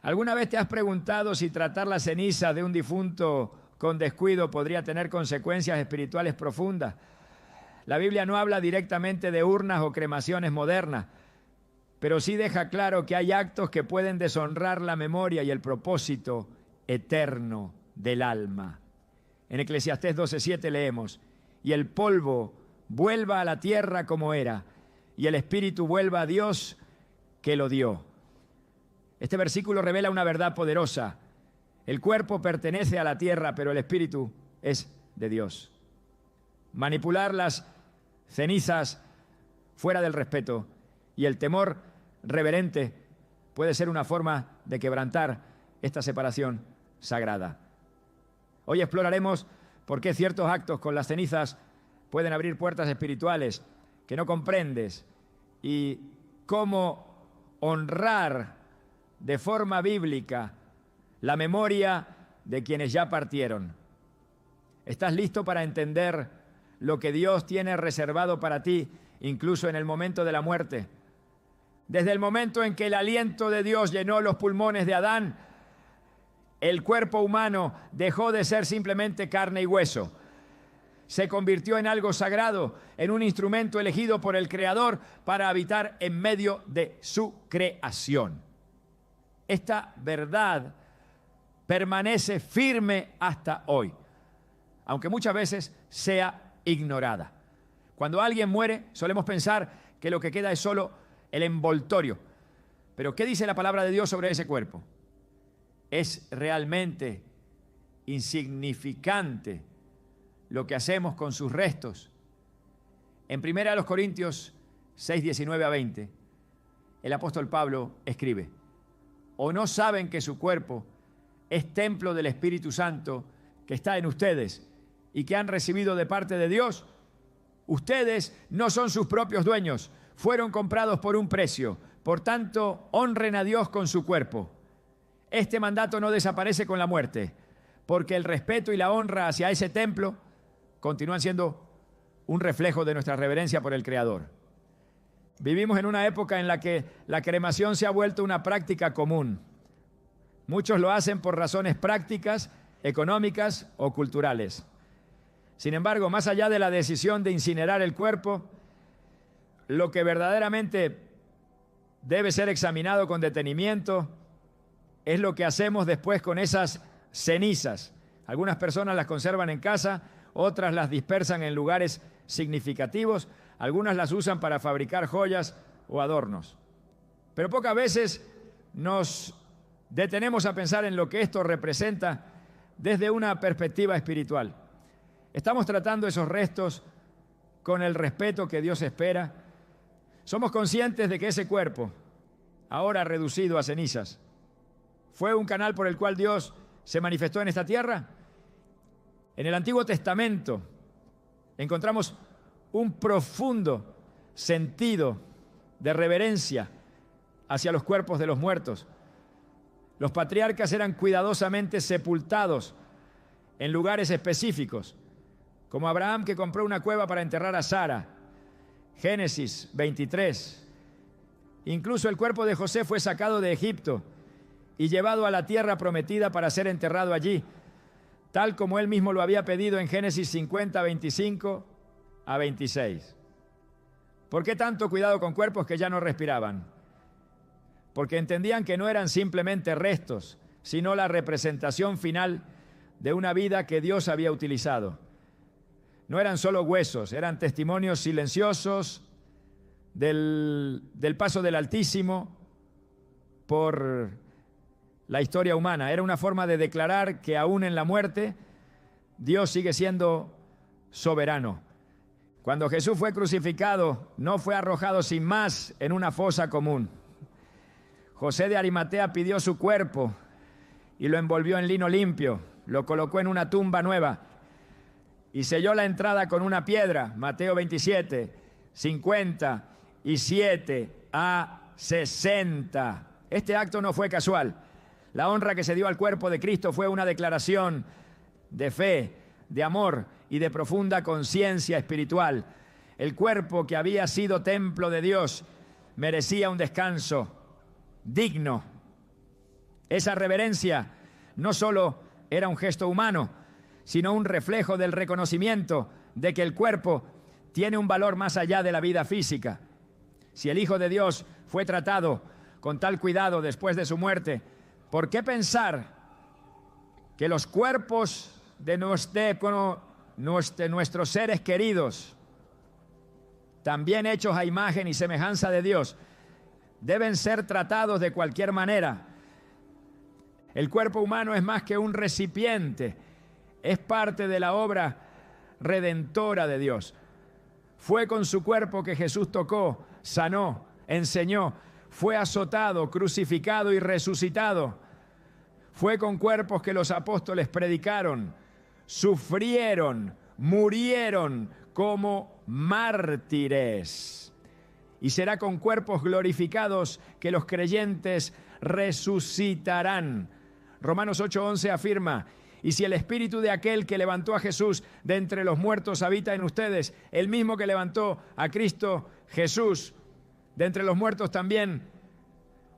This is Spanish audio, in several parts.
¿Alguna vez te has preguntado si tratar la ceniza de un difunto con descuido podría tener consecuencias espirituales profundas? La Biblia no habla directamente de urnas o cremaciones modernas, pero sí deja claro que hay actos que pueden deshonrar la memoria y el propósito eterno del alma. En Eclesiastés 12:7 leemos: y el polvo vuelva a la tierra como era, y el espíritu vuelva a Dios que lo dio. Este versículo revela una verdad poderosa. El cuerpo pertenece a la tierra, pero el espíritu es de Dios. Manipular las cenizas fuera del respeto y el temor reverente puede ser una forma de quebrantar esta separación sagrada. Hoy exploraremos por qué ciertos actos con las cenizas pueden abrir puertas espirituales que no comprendes y cómo honrar de forma bíblica la memoria de quienes ya partieron. ¿Estás listo para entender lo que Dios tiene reservado para ti, incluso en el momento de la muerte? Desde el momento en que el aliento de Dios llenó los pulmones de Adán, el cuerpo humano dejó de ser simplemente carne y hueso. Se convirtió en algo sagrado, en un instrumento elegido por el Creador para habitar en medio de su creación. Esta verdad permanece firme hasta hoy, aunque muchas veces sea ignorada. Cuando alguien muere, solemos pensar que lo que queda es solo el envoltorio. Pero ¿qué dice la palabra de Dios sobre ese cuerpo? Es realmente insignificante lo que hacemos con sus restos. En 1 Corintios 6, 19 a 20, el apóstol Pablo escribe: ¿o no saben que su cuerpo es templo del Espíritu Santo que está en ustedes y que han recibido de parte de Dios? Ustedes no son sus propios dueños, fueron comprados por un precio. Por tanto, honren a Dios con su cuerpo. Este mandato no desaparece con la muerte, porque el respeto y la honra hacia ese templo continúan siendo un reflejo de nuestra reverencia por el Creador. Vivimos en una época en la que la cremación se ha vuelto una práctica común. Muchos lo hacen por razones prácticas, económicas o culturales. Sin embargo, más allá de la decisión de incinerar el cuerpo, lo que verdaderamente debe ser examinado con detenimiento es lo que hacemos después con esas cenizas. Algunas personas las conservan en casa, otras las dispersan en lugares significativos, algunas las usan para fabricar joyas o adornos. Pero pocas veces nos detenemos a pensar en lo que esto representa desde una perspectiva espiritual. ¿Estamos tratando esos restos con el respeto que Dios espera? ¿Somos conscientes de que ese cuerpo, ahora reducido a cenizas, fue un canal por el cual Dios se manifestó en esta tierra? En el Antiguo Testamento encontramos un profundo sentido de reverencia hacia los cuerpos de los muertos. Los patriarcas eran cuidadosamente sepultados en lugares específicos, como Abraham, que compró una cueva para enterrar a Sara. Génesis 23. Incluso el cuerpo de José fue sacado de Egipto y llevado a la tierra prometida para ser enterrado allí, tal como él mismo lo había pedido en Génesis 50, 25 a 26. ¿Por qué tanto cuidado con cuerpos que ya no respiraban? Porque entendían que no eran simplemente restos, sino la representación final de una vida que Dios había utilizado. No eran solo huesos, eran testimonios silenciosos del paso del Altísimo por la historia humana. Era una forma de declarar que aún en la muerte Dios sigue siendo soberano. Cuando Jesús fue crucificado, no fue arrojado sin más en una fosa común. José de Arimatea pidió su cuerpo y lo envolvió en lino limpio, lo colocó en una tumba nueva y selló la entrada con una piedra. Mateo 27, 57 a 60. Este acto no fue casual. La honra que se dio al cuerpo de Cristo fue una declaración de fe, de amor y de profunda conciencia espiritual. El cuerpo que había sido templo de Dios merecía un descanso digno. Esa reverencia no solo era un gesto humano, sino un reflejo del reconocimiento de que el cuerpo tiene un valor más allá de la vida física. Si el Hijo de Dios fue tratado con tal cuidado después de su muerte, ¿por qué pensar que los cuerpos de nuestros seres queridos, también hechos a imagen y semejanza de Dios, deben ser tratados de cualquier manera? El cuerpo humano es más que un recipiente, es parte de la obra redentora de Dios. Fue con su cuerpo que Jesús tocó, sanó, enseñó, fue azotado, crucificado y resucitado. Fue con cuerpos que los apóstoles predicaron, sufrieron, murieron como mártires. Y será con cuerpos glorificados que los creyentes resucitarán. Romanos 8:11 afirma: y si el espíritu de aquel que levantó a Jesús de entre los muertos habita en ustedes, el mismo que levantó a Cristo Jesús de entre los muertos también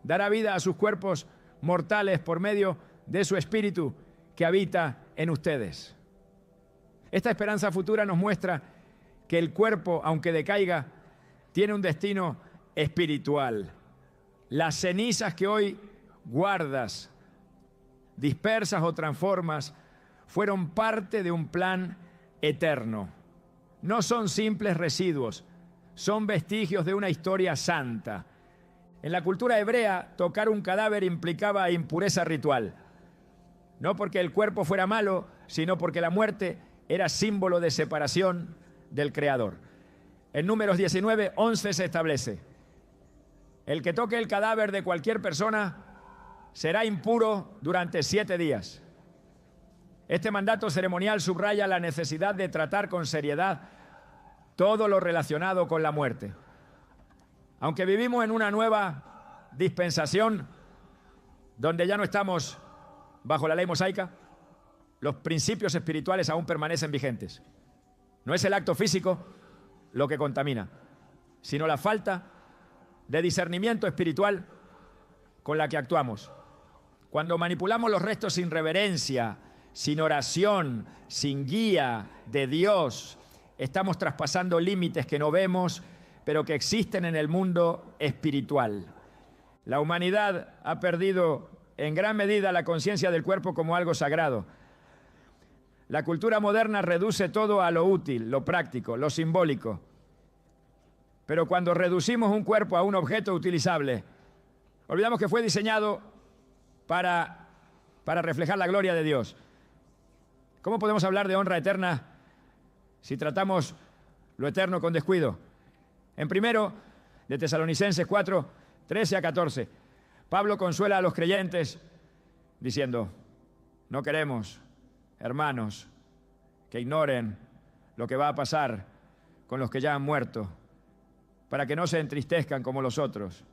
dará vida a sus cuerpos mortales por medio de su espíritu que habita en ustedes. Esta esperanza futura nos muestra que el cuerpo, aunque decaiga, tiene un destino espiritual. Las cenizas que hoy guardas, dispersas o transformas, fueron parte de un plan eterno. No son simples residuos, son vestigios de una historia santa. En la cultura hebrea, tocar un cadáver implicaba impureza ritual. No porque el cuerpo fuera malo, sino porque la muerte era símbolo de separación del Creador. En Números 19:11 se establece: el que toque el cadáver de cualquier persona será impuro durante 7 días. Este mandato ceremonial subraya la necesidad de tratar con seriedad todo lo relacionado con la muerte. Aunque vivimos en una nueva dispensación donde ya no estamos bajo la ley mosaica, los principios espirituales aún permanecen vigentes. No es el acto físico lo que contamina, sino la falta de discernimiento espiritual con la que actuamos. Cuando manipulamos los restos sin reverencia, sin oración, sin guía de Dios, estamos traspasando límites que no vemos, pero que existen en el mundo espiritual. La humanidad ha perdido en gran medida la conciencia del cuerpo como algo sagrado. La cultura moderna reduce todo a lo útil, lo práctico, lo simbólico. Pero cuando reducimos un cuerpo a un objeto utilizable, olvidamos que fue diseñado para reflejar la gloria de Dios. ¿Cómo podemos hablar de honra eterna si tratamos lo eterno con descuido? En primero de Tesalonicenses 4, 13 a 14, Pablo consuela a los creyentes diciendo: no queremos, hermanos, que ignoren lo que va a pasar con los que ya han muerto, para que no se entristezcan como los otros,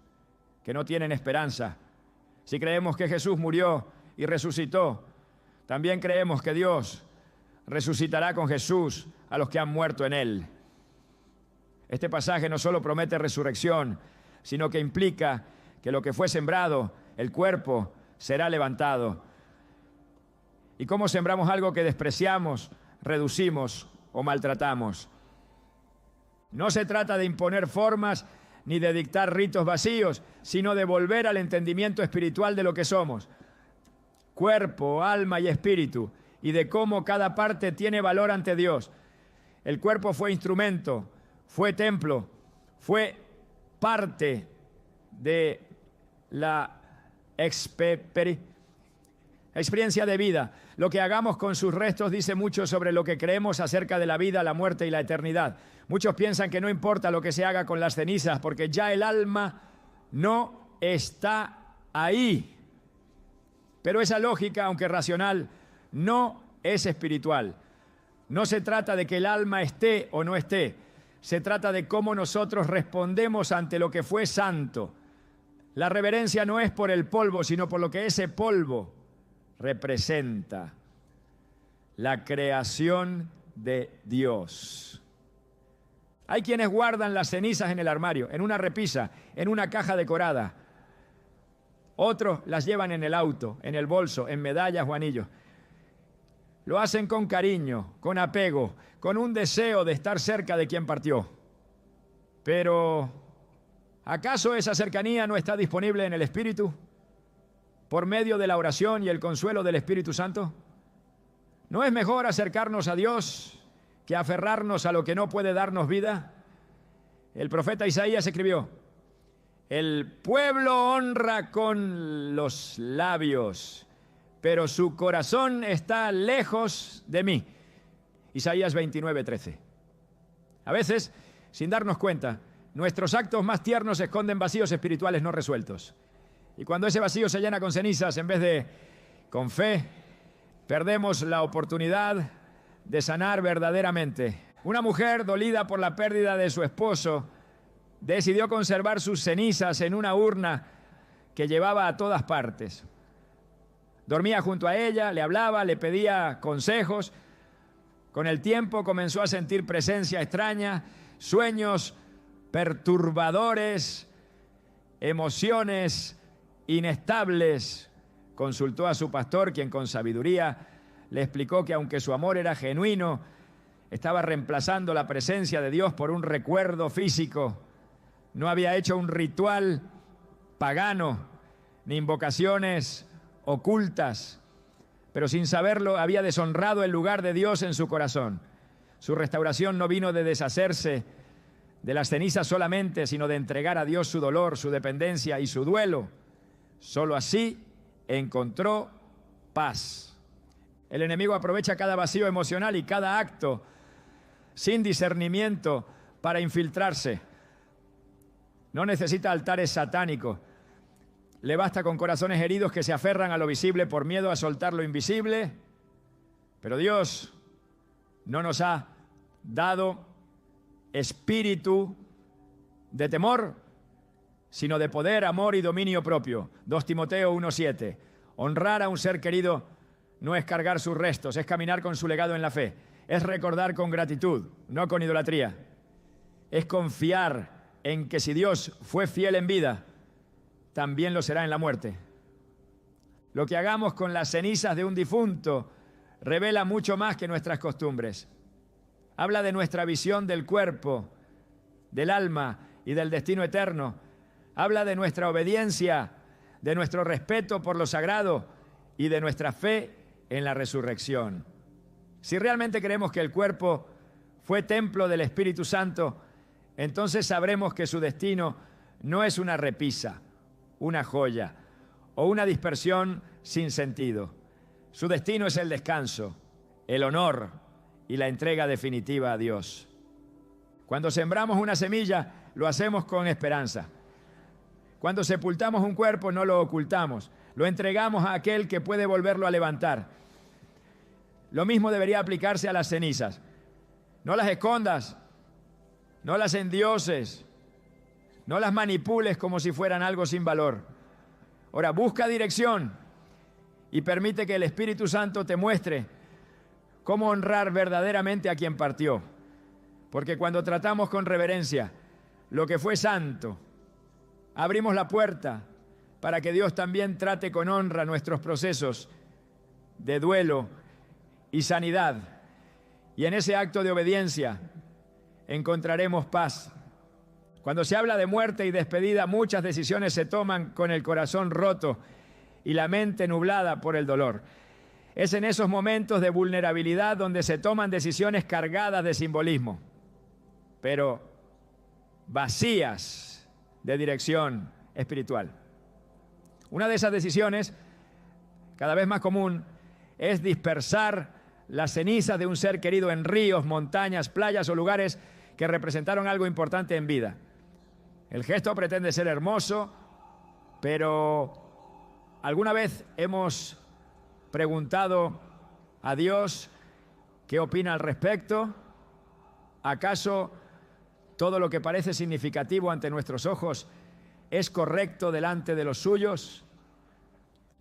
que no tienen esperanza. Si creemos que Jesús murió y resucitó, también creemos que Dios resucitará con Jesús a los que han muerto en Él. Este pasaje no solo promete resurrección, sino que implica que lo que fue sembrado, el cuerpo, será levantado. ¿Y cómo sembramos algo que despreciamos, reducimos o maltratamos? No se trata de imponer formas ni de dictar ritos vacíos, sino de volver al entendimiento espiritual de lo que somos: cuerpo, alma y espíritu, y de cómo cada parte tiene valor ante Dios. El cuerpo fue instrumento, fue templo, fue parte de la experiencia de vida. Lo que hagamos con sus restos dice mucho sobre lo que creemos acerca de la vida, la muerte y la eternidad. Muchos piensan que no importa lo que se haga con las cenizas, porque ya el alma no está ahí. Pero esa lógica, aunque racional, no es espiritual. No se trata de que el alma esté o no esté. Se trata de cómo nosotros respondemos ante lo que fue santo. La reverencia no es por el polvo, sino por lo que ese polvo representa: la creación de Dios. Hay quienes guardan las cenizas en el armario, en una repisa, en una caja decorada. Otros las llevan en el auto, en el bolso, en medallas o anillos. Lo hacen con cariño, con apego, con un deseo de estar cerca de quien partió. Pero, ¿acaso esa cercanía no está disponible en el Espíritu? ¿Por medio de la oración y el consuelo del Espíritu Santo? ¿No es mejor acercarnos a Dios que aferrarnos a lo que no puede darnos vida? El profeta Isaías escribió: el pueblo honra con los labios, pero su corazón está lejos de mí. Isaías 29:13. A veces, sin darnos cuenta, nuestros actos más tiernos esconden vacíos espirituales no resueltos. Y cuando ese vacío se llena con cenizas, en vez de con fe, perdemos la oportunidad de sanar verdaderamente. Una mujer dolida por la pérdida de su esposo decidió conservar sus cenizas en una urna que llevaba a todas partes. Dormía junto a ella, le hablaba, le pedía consejos. Con el tiempo comenzó a sentir presencia extraña, sueños perturbadores, emociones inestables. Consultó a su pastor, quien con sabiduría le explicó que aunque su amor era genuino, estaba reemplazando la presencia de Dios por un recuerdo físico. No había hecho un ritual pagano, ni invocaciones ocultas, pero sin saberlo había deshonrado el lugar de Dios en su corazón. Su restauración no vino de deshacerse de las cenizas solamente, sino de entregar a Dios su dolor, su dependencia y su duelo. Solo así encontró paz. El enemigo aprovecha cada vacío emocional y cada acto sin discernimiento para infiltrarse. No necesita altares satánicos. Le basta con corazones heridos que se aferran a lo visible por miedo a soltar lo invisible. Pero Dios no nos ha dado espíritu de temor, sino de poder, amor y dominio propio. 2 Timoteo 1:7. Honrar a un ser querido no es cargar sus restos, es caminar con su legado en la fe. Es recordar con gratitud, no con idolatría. Es confiar en que si Dios fue fiel en vida, también lo será en la muerte. Lo que hagamos con las cenizas de un difunto revela mucho más que nuestras costumbres. Habla de nuestra visión del cuerpo, del alma y del destino eterno. Habla de nuestra obediencia, de nuestro respeto por lo sagrado y de nuestra fe en la resurrección. Si realmente creemos que el cuerpo fue templo del Espíritu Santo, entonces sabremos que su destino no es una repisa, una joya o una dispersión sin sentido. Su destino es el descanso, el honor y la entrega definitiva a Dios. Cuando sembramos una semilla, lo hacemos con esperanza. Cuando sepultamos un cuerpo, no lo ocultamos, lo entregamos a aquel que puede volverlo a levantar. Lo mismo debería aplicarse a las cenizas. No las escondas, no las endioses, no las manipules como si fueran algo sin valor. Ahora, busca dirección y permite que el Espíritu Santo te muestre cómo honrar verdaderamente a quien partió. Porque cuando tratamos con reverencia lo que fue santo, abrimos la puerta para que Dios también trate con honra nuestros procesos de duelo y sanidad. Y en ese acto de obediencia encontraremos paz. Cuando se habla de muerte y despedida, muchas decisiones se toman con el corazón roto y la mente nublada por el dolor. Es en esos momentos de vulnerabilidad donde se toman decisiones cargadas de simbolismo, pero vacías de dirección espiritual. Una de esas decisiones, cada vez más común, es dispersar las cenizas de un ser querido en ríos, montañas, playas o lugares que representaron algo importante en vida. El gesto pretende ser hermoso, pero ¿alguna vez hemos preguntado a Dios qué opina al respecto? ¿Acaso todo lo que parece significativo ante nuestros ojos es correcto delante de los suyos?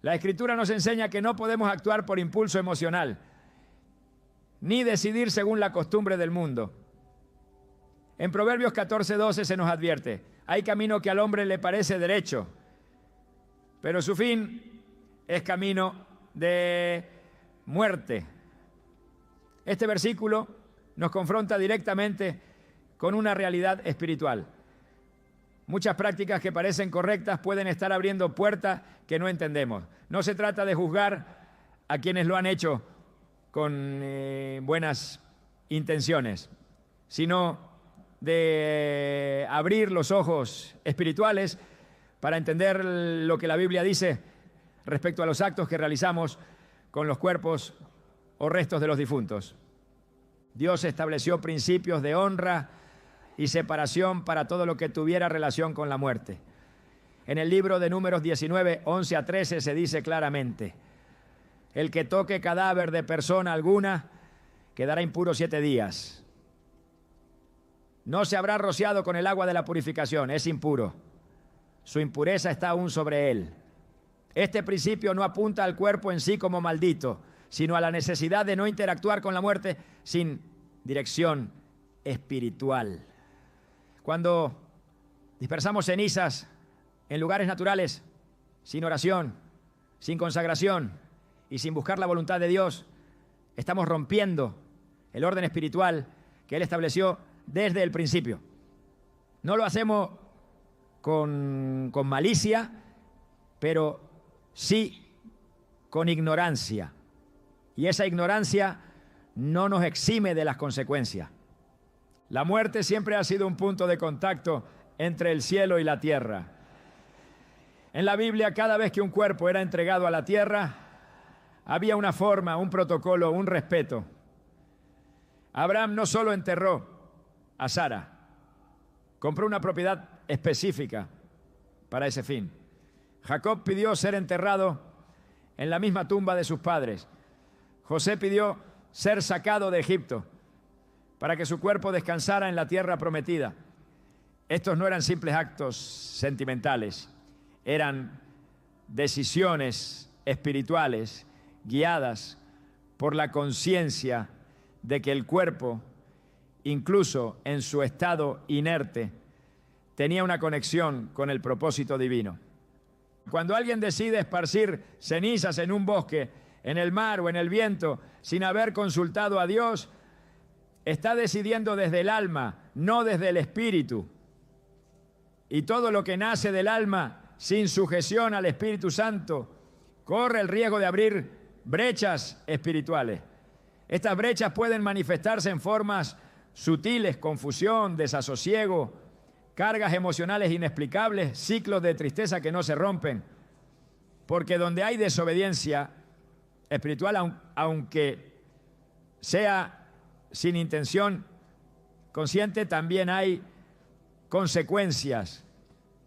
La Escritura nos enseña que no podemos actuar por impulso emocional, ni decidir según la costumbre del mundo. En Proverbios 14:12 se nos advierte: hay camino que al hombre le parece derecho, pero su fin es camino de muerte. Este versículo nos confronta directamente con una realidad espiritual. Muchas prácticas que parecen correctas pueden estar abriendo puertas que no entendemos. No se trata de juzgar a quienes lo han hecho con buenas intenciones, sino de abrir los ojos espirituales para entender lo que la Biblia dice respecto a los actos que realizamos con los cuerpos o restos de los difuntos. Dios estableció principios de honra y separación para todo lo que tuviera relación con la muerte. En el libro de Números 19, 11 a 13 se dice claramente: el que toque cadáver de persona alguna quedará impuro 7 días. No se habrá rociado con el agua de la purificación, es impuro. Su impureza está aún sobre él. Este principio no apunta al cuerpo en sí como maldito, sino a la necesidad de no interactuar con la muerte sin dirección espiritual. Cuando dispersamos cenizas en lugares naturales, sin oración, sin consagración y sin buscar la voluntad de Dios, estamos rompiendo el orden espiritual que Él estableció desde el principio. No lo hacemos con malicia, pero sí con ignorancia. Y esa ignorancia no nos exime de las consecuencias. La muerte siempre ha sido un punto de contacto entre el cielo y la tierra. En la Biblia, cada vez que un cuerpo era entregado a la tierra, había una forma, un protocolo, un respeto. Abraham no solo enterró a Sara, compró una propiedad específica para ese fin. Jacob pidió ser enterrado en la misma tumba de sus padres. José pidió ser sacado de Egipto para que su cuerpo descansara en la tierra prometida. Estos no eran simples actos sentimentales, eran decisiones espirituales guiadas por la conciencia de que el cuerpo, incluso en su estado inerte, tenía una conexión con el propósito divino. Cuando alguien decide esparcir cenizas en un bosque, en el mar o en el viento, sin haber consultado a Dios, está decidiendo desde el alma, no desde el espíritu. Y todo lo que nace del alma, sin sujeción al Espíritu Santo, corre el riesgo de abrir brechas espirituales. Estas brechas pueden manifestarse en formas sutiles: confusión, desasosiego, cargas emocionales inexplicables, ciclos de tristeza que no se rompen. Porque donde hay desobediencia espiritual, aunque sea sin intención consciente, también hay consecuencias.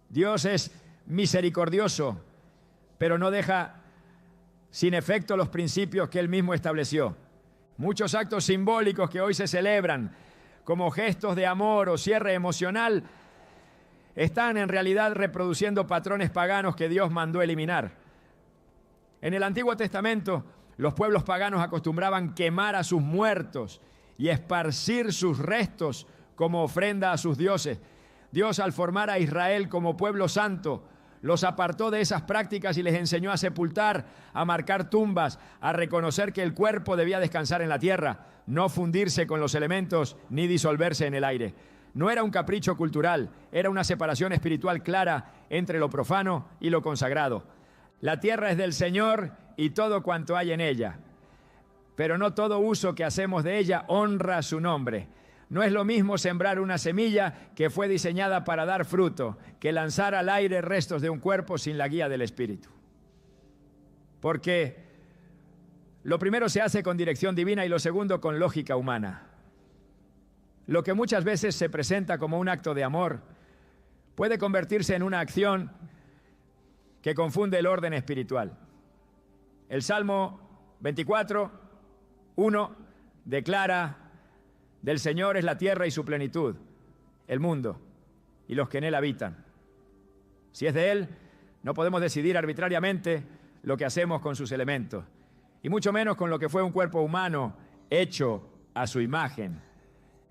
Dios es misericordioso, pero no deja sin efecto los principios que Él mismo estableció. Muchos actos simbólicos que hoy se celebran como gestos de amor o cierre emocional están en realidad reproduciendo patrones paganos que Dios mandó eliminar. En el Antiguo Testamento, los pueblos paganos acostumbraban quemar a sus muertos y esparcir sus restos como ofrenda a sus dioses. Dios, al formar a Israel como pueblo santo, los apartó de esas prácticas y les enseñó a sepultar, a marcar tumbas, a reconocer que el cuerpo debía descansar en la tierra, no fundirse con los elementos ni disolverse en el aire. No era un capricho cultural, era una separación espiritual clara entre lo profano y lo consagrado. La tierra es del Señor y todo cuanto hay en ella, pero no todo uso que hacemos de ella honra su nombre. No es lo mismo sembrar una semilla que fue diseñada para dar fruto, que lanzar al aire restos de un cuerpo sin la guía del Espíritu. Porque lo primero se hace con dirección divina y lo segundo con lógica humana. Lo que muchas veces se presenta como un acto de amor puede convertirse en una acción que confunde el orden espiritual. El Salmo 24, 1 declara: del Señor es la tierra y su plenitud, el mundo y los que en él habitan. Si es de Él, no podemos decidir arbitrariamente lo que hacemos con sus elementos, y mucho menos con lo que fue un cuerpo humano hecho a su imagen.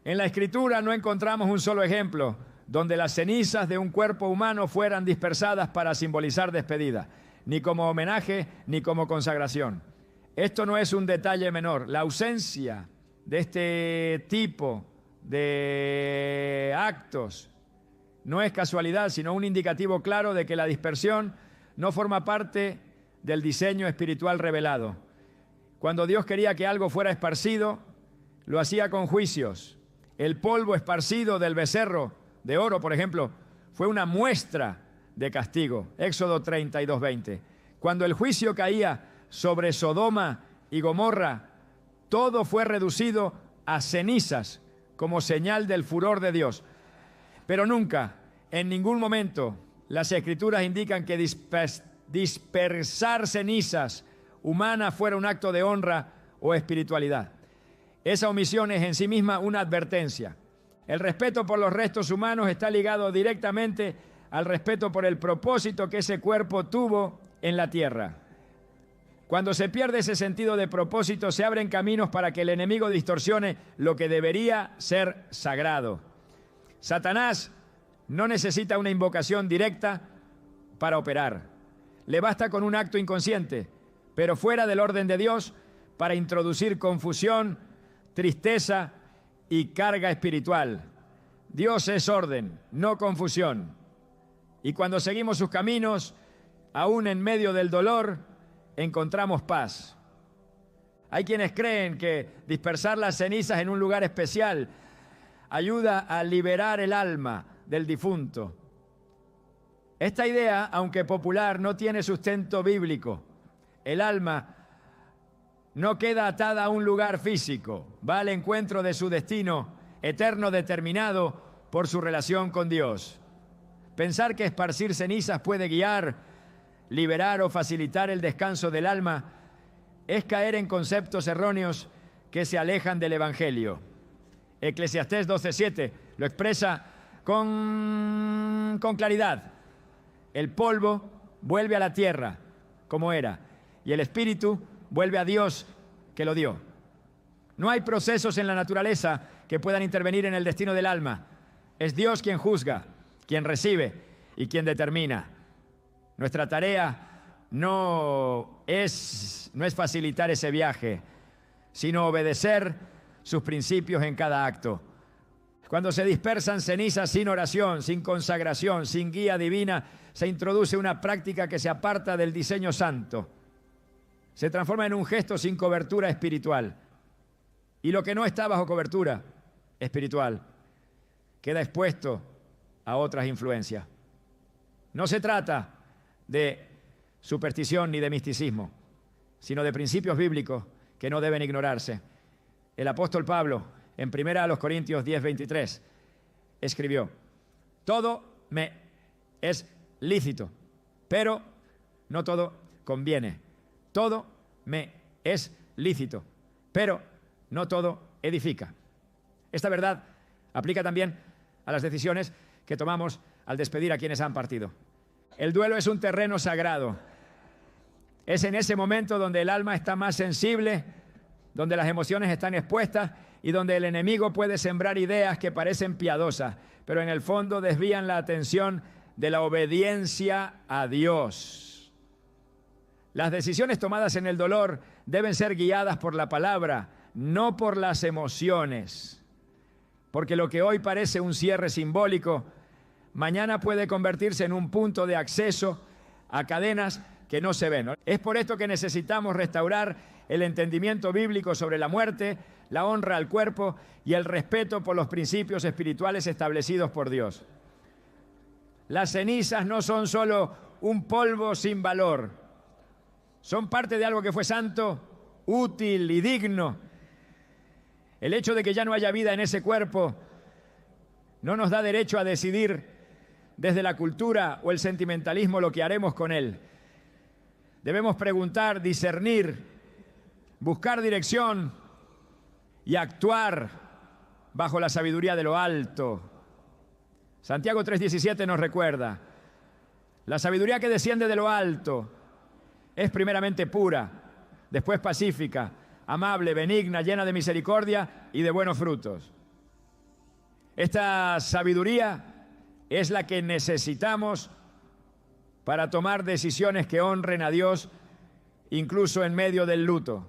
En la Escritura no encontramos un solo ejemplo donde las cenizas de un cuerpo humano fueran dispersadas para simbolizar despedida, ni como homenaje ni como consagración. Esto no es un detalle menor. La ausencia de este tipo de actos no es casualidad, sino un indicativo claro de que la dispersión no forma parte del diseño espiritual revelado. Cuando Dios quería que algo fuera esparcido, lo hacía con juicios. El polvo esparcido del becerro de oro, por ejemplo, fue una muestra de castigo. Éxodo 32:20. Cuando el juicio caía sobre Sodoma y Gomorra, todo fue reducido a cenizas como señal del furor de Dios. Pero nunca, en ningún momento, las Escrituras indican que dispersar cenizas humanas fuera un acto de honra o espiritualidad. Esa omisión es en sí misma una advertencia. El respeto por los restos humanos está ligado directamente al respeto por el propósito que ese cuerpo tuvo en la tierra. Cuando se pierde ese sentido de propósito, se abren caminos para que el enemigo distorsione lo que debería ser sagrado. Satanás no necesita una invocación directa para operar. Le basta con un acto inconsciente, pero fuera del orden de Dios, para introducir confusión, tristeza y carga espiritual. Dios es orden, no confusión. Y cuando seguimos sus caminos, aún en medio del dolor, encontramos paz. Hay quienes creen que dispersar las cenizas en un lugar especial ayuda a liberar el alma del difunto. Esta idea, aunque popular, no tiene sustento bíblico. El alma no queda atada a un lugar físico, va al encuentro de su destino eterno determinado por su relación con Dios. Pensar que esparcir cenizas puede guiar, liberar o facilitar el descanso del alma es caer en conceptos erróneos que se alejan del Evangelio. Eclesiastés 12:7 lo expresa con claridad. El polvo vuelve a la tierra como era, y el espíritu vuelve a Dios que lo dio. No hay procesos en la naturaleza que puedan intervenir en el destino del alma. Es Dios quien juzga, quien recibe y quien determina. Nuestra tarea no es facilitar ese viaje, sino obedecer sus principios en cada acto. Cuando se dispersan cenizas sin oración, sin consagración, sin guía divina, se introduce una práctica que se aparta del diseño santo. Se transforma en un gesto sin cobertura espiritual. Y lo que no está bajo cobertura espiritual queda expuesto a otras influencias. No se trata de superstición ni de misticismo, sino de principios bíblicos que no deben ignorarse. El apóstol Pablo, en 1 Corintios 10:23, escribió: todo me es lícito, pero no todo conviene. Todo me es lícito, pero no todo edifica. Esta verdad aplica también a las decisiones que tomamos al despedir a quienes han partido. El duelo es un terreno sagrado. Es en ese momento donde el alma está más sensible, donde las emociones están expuestas y donde el enemigo puede sembrar ideas que parecen piadosas, pero en el fondo desvían la atención de la obediencia a Dios. Las decisiones tomadas en el dolor deben ser guiadas por la palabra, no por las emociones, porque lo que hoy parece un cierre simbólico, mañana puede convertirse en un punto de acceso a cadenas que no se ven, ¿no? Es por esto que necesitamos restaurar el entendimiento bíblico sobre la muerte, la honra al cuerpo y el respeto por los principios espirituales establecidos por Dios. Las cenizas no son solo un polvo sin valor, son parte de algo que fue santo, útil y digno. El hecho de que ya no haya vida en ese cuerpo no nos da derecho a decidir desde la cultura o el sentimentalismo lo que haremos con él. Debemos preguntar, discernir, buscar dirección y actuar bajo la sabiduría de lo alto. Santiago 3:17 nos recuerda: la sabiduría que desciende de lo alto es primeramente pura, después pacífica, amable, benigna, llena de misericordia y de buenos frutos. Esta sabiduría es la que necesitamos para tomar decisiones que honren a Dios, incluso en medio del luto.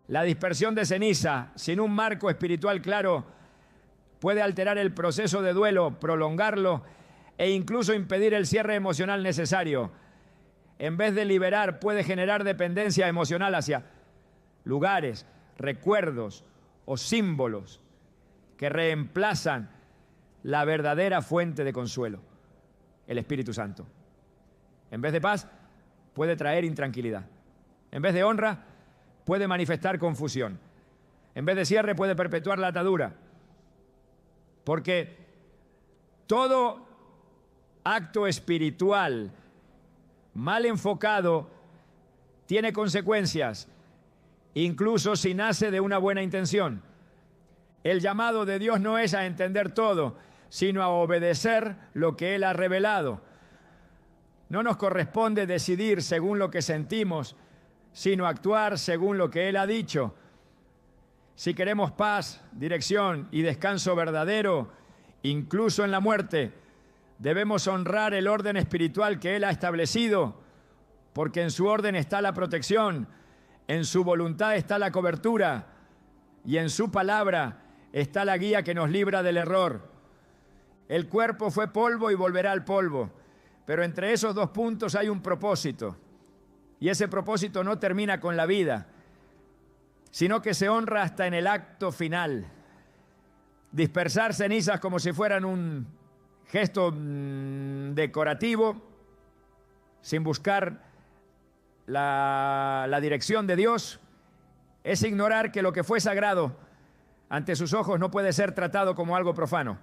La dispersión de ceniza sin un marco espiritual claro puede alterar el proceso de duelo, prolongarlo e incluso impedir el cierre emocional necesario. En vez de liberar, puede generar dependencia emocional hacia lugares, recuerdos o símbolos que reemplazan la verdadera fuente de consuelo, el Espíritu Santo. En vez de paz, puede traer intranquilidad. En vez de honra, puede manifestar confusión. En vez de cierre, puede perpetuar la atadura. Porque todo acto espiritual mal enfocado tiene consecuencias, incluso si nace de una buena intención. El llamado de Dios no es a entender todo, sino a obedecer lo que Él ha revelado. No nos corresponde decidir según lo que sentimos, sino actuar según lo que Él ha dicho. Si queremos paz, dirección y descanso verdadero, incluso en la muerte, debemos honrar el orden espiritual que Él ha establecido, porque en su orden está la protección, en su voluntad está la cobertura y en su palabra está la guía que nos libra del error. El cuerpo fue polvo y volverá al polvo, pero entre esos dos puntos hay un propósito, y ese propósito no termina con la vida, sino que se honra hasta en el acto final. Dispersar cenizas como si fueran un gesto decorativo, sin buscar la dirección de Dios, es ignorar que lo que fue sagrado ante sus ojos no puede ser tratado como algo profano.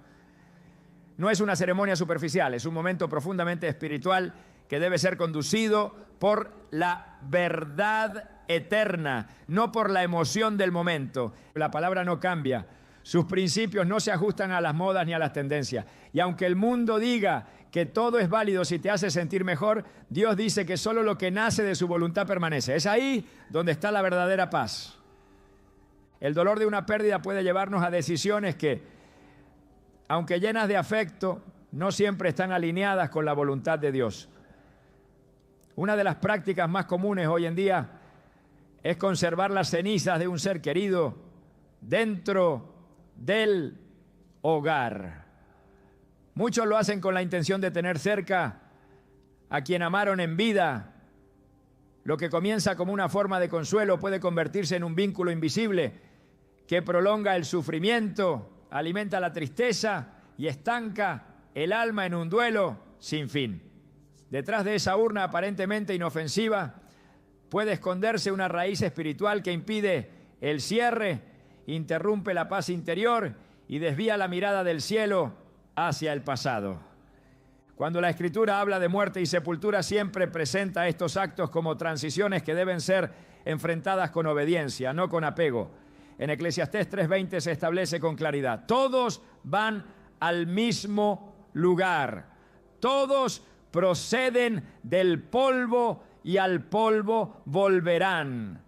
No es una ceremonia superficial, es un momento profundamente espiritual que debe ser conducido por la verdad eterna, no por la emoción del momento. La palabra no cambia. Sus principios no se ajustan a las modas ni a las tendencias. Y aunque el mundo diga que todo es válido si te hace sentir mejor, Dios dice que solo lo que nace de su voluntad permanece. Es ahí donde está la verdadera paz. El dolor de una pérdida puede llevarnos a decisiones que, aunque llenas de afecto, no siempre están alineadas con la voluntad de Dios. Una de las prácticas más comunes hoy en día es conservar las cenizas de un ser querido dentro del hogar. Muchos lo hacen con la intención de tener cerca a quien amaron en vida. Lo que comienza como una forma de consuelo puede convertirse en un vínculo invisible que prolonga el sufrimiento, alimenta la tristeza y estanca el alma en un duelo sin fin. Detrás de esa urna aparentemente inofensiva puede esconderse una raíz espiritual que impide el cierre, interrumpe la paz interior y desvía la mirada del cielo hacia el pasado. Cuando la Escritura habla de muerte y sepultura, siempre presenta estos actos como transiciones que deben ser enfrentadas con obediencia, no con apego. En Eclesiastés 3:20 se establece con claridad: todos van al mismo lugar, todos proceden del polvo y al polvo volverán.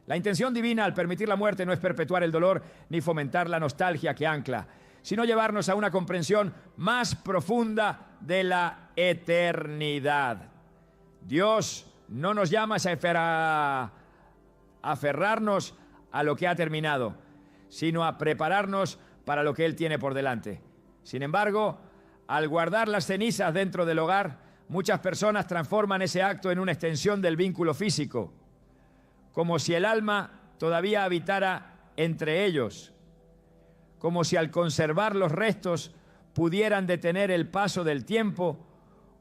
La intención divina al permitir la muerte no es perpetuar el dolor ni fomentar la nostalgia que ancla, sino llevarnos a una comprensión más profunda de la eternidad. Dios no nos llama a aferrarnos a lo que ha terminado, sino a prepararnos para lo que Él tiene por delante. Sin embargo, al guardar las cenizas dentro del hogar, muchas personas transforman ese acto en una extensión del vínculo físico, como si el alma todavía habitara entre ellos, como si al conservar los restos pudieran detener el paso del tiempo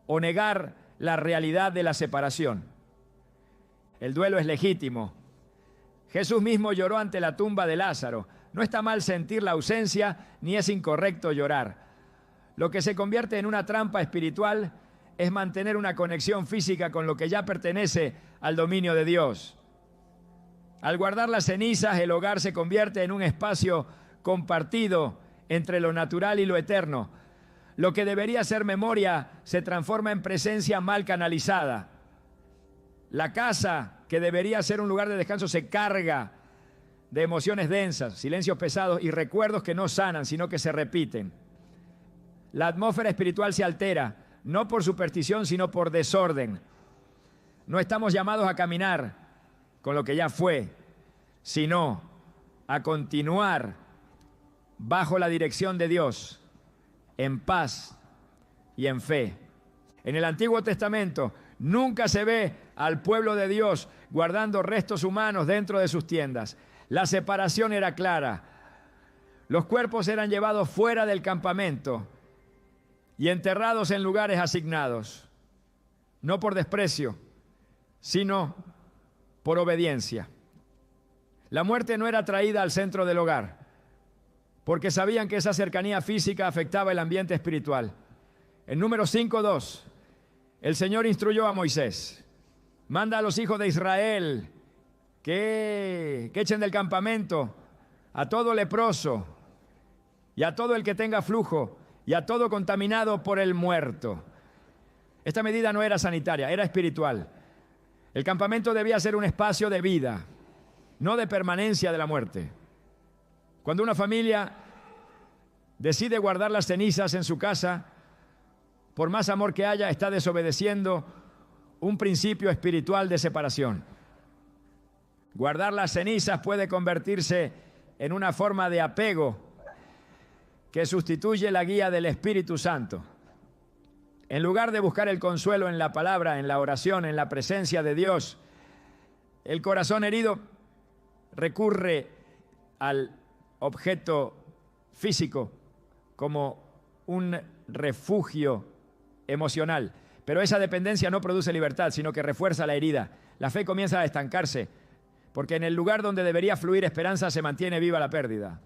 o negar la realidad de la separación. El duelo es legítimo. Jesús mismo lloró ante la tumba de Lázaro. No está mal sentir la ausencia, ni es incorrecto llorar. Lo que se convierte en una trampa espiritual es mantener una conexión física con lo que ya pertenece al dominio de Dios. Al guardar las cenizas, el hogar se convierte en un espacio compartido entre lo natural y lo eterno. Lo que debería ser memoria se transforma en presencia mal canalizada. La casa, que debería ser un lugar de descanso, se carga de emociones densas, silencios pesados y recuerdos que no sanan, sino que se repiten. La atmósfera espiritual se altera, no por superstición, sino por desorden. No estamos llamados a caminar con lo que ya fue, sino a continuar bajo la dirección de Dios, en paz y en fe. En el Antiguo Testamento nunca se ve al pueblo de Dios guardando restos humanos dentro de sus tiendas. La separación era clara. Los cuerpos eran llevados fuera del campamento y enterrados en lugares asignados, no por desprecio, sino por obediencia. La muerte no era traída al centro del hogar, porque sabían que esa cercanía física afectaba el ambiente espiritual. En Números 5:2, el Señor instruyó a Moisés: manda a los hijos de Israel que echen del campamento a todo leproso y a todo el que tenga flujo y a todo contaminado por el muerto. Esta medida no era sanitaria, era espiritual. El campamento debía ser un espacio de vida, no de permanencia de la muerte. Cuando una familia decide guardar las cenizas en su casa, por más amor que haya, está desobedeciendo un principio espiritual de separación. Guardar las cenizas puede convertirse en una forma de apego que sustituye la guía del Espíritu Santo. En lugar de buscar el consuelo en la palabra, en la oración, en la presencia de Dios, el corazón herido recurre al objeto físico como un refugio emocional. Pero esa dependencia no produce libertad, sino que refuerza la herida. La fe comienza a estancarse, porque en el lugar donde debería fluir esperanza se mantiene viva la pérdida.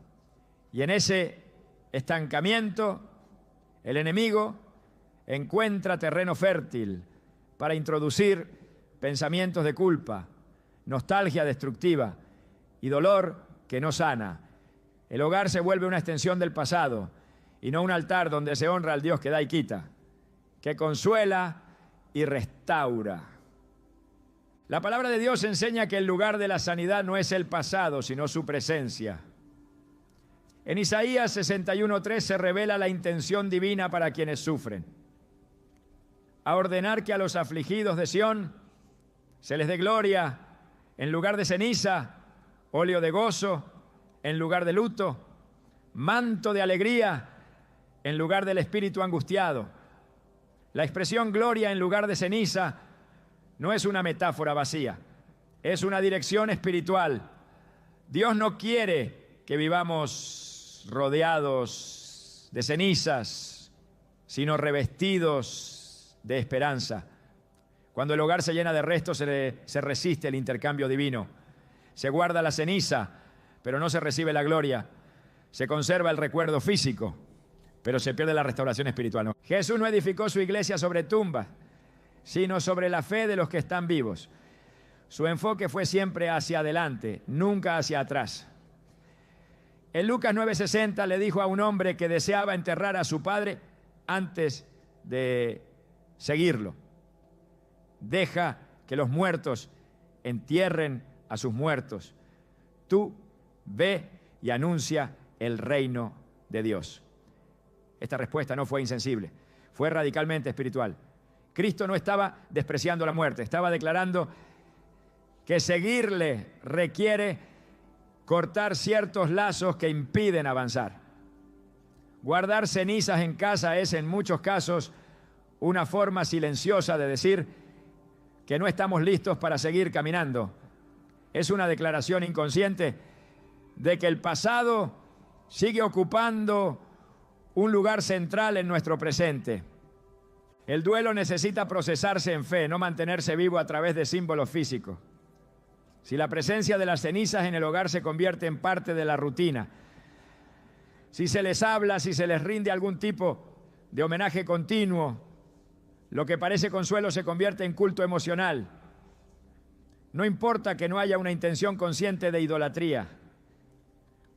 Y en ese estancamiento, el enemigo encuentra terreno fértil para introducir pensamientos de culpa, nostalgia destructiva y dolor que no sana. El hogar se vuelve una extensión del pasado y no un altar donde se honra al Dios que da y quita, que consuela y restaura. La palabra de Dios enseña que el lugar de la sanidad no es el pasado, sino su presencia. En Isaías 61:3 se revela la intención divina para quienes sufren: a ordenar que a los afligidos de Sión se les dé gloria en lugar de ceniza, óleo de gozo en lugar de luto, manto de alegría en lugar del espíritu angustiado. La expresión gloria en lugar de ceniza no es una metáfora vacía, es una dirección espiritual. Dios no quiere que vivamos rodeados de cenizas, sino revestidos de esperanza. Cuando el hogar se llena de restos, se resiste el intercambio divino. Se guarda la ceniza, pero no se recibe la gloria. Se conserva el recuerdo físico, pero se pierde la restauración espiritual. No. Jesús no edificó su iglesia sobre tumbas, sino sobre la fe de los que están vivos. Su enfoque fue siempre hacia adelante, nunca hacia atrás. En Lucas 9:60 le dijo a un hombre que deseaba enterrar a su padre antes de seguirlo: deja que los muertos entierren a sus muertos. Tú ve y anuncia el reino de Dios. Esta respuesta no fue insensible, fue radicalmente espiritual. Cristo no estaba despreciando la muerte, estaba declarando que seguirle requiere cortar ciertos lazos que impiden avanzar. Guardar cenizas en casa es en muchos casos una forma silenciosa de decir que no estamos listos para seguir caminando. Es una declaración inconsciente de que el pasado sigue ocupando un lugar central en nuestro presente. El duelo necesita procesarse en fe, no mantenerse vivo a través de símbolos físicos. Si la presencia de las cenizas en el hogar se convierte en parte de la rutina, si se les habla, si se les rinde algún tipo de homenaje continuo, lo que parece consuelo se convierte en culto emocional. No importa que no haya una intención consciente de idolatría.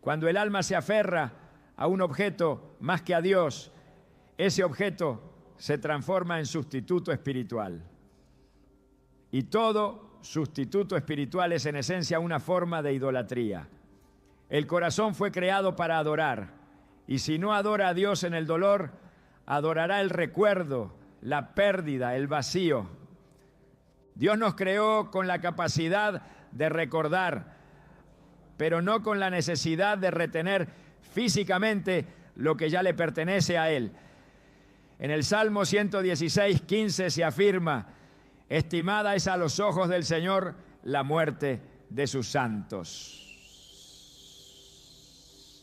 Cuando el alma se aferra a un objeto más que a Dios, ese objeto se transforma en sustituto espiritual. Y todo sustituto espiritual es en esencia una forma de idolatría. El corazón fue creado para adorar, y si no adora a Dios en el dolor, adorará el recuerdo, la pérdida, el vacío. Dios nos creó con la capacidad de recordar, pero no con la necesidad de retener físicamente lo que ya le pertenece a Él. En el Salmo 116, 15 se afirma: estimada es a los ojos del Señor la muerte de sus santos.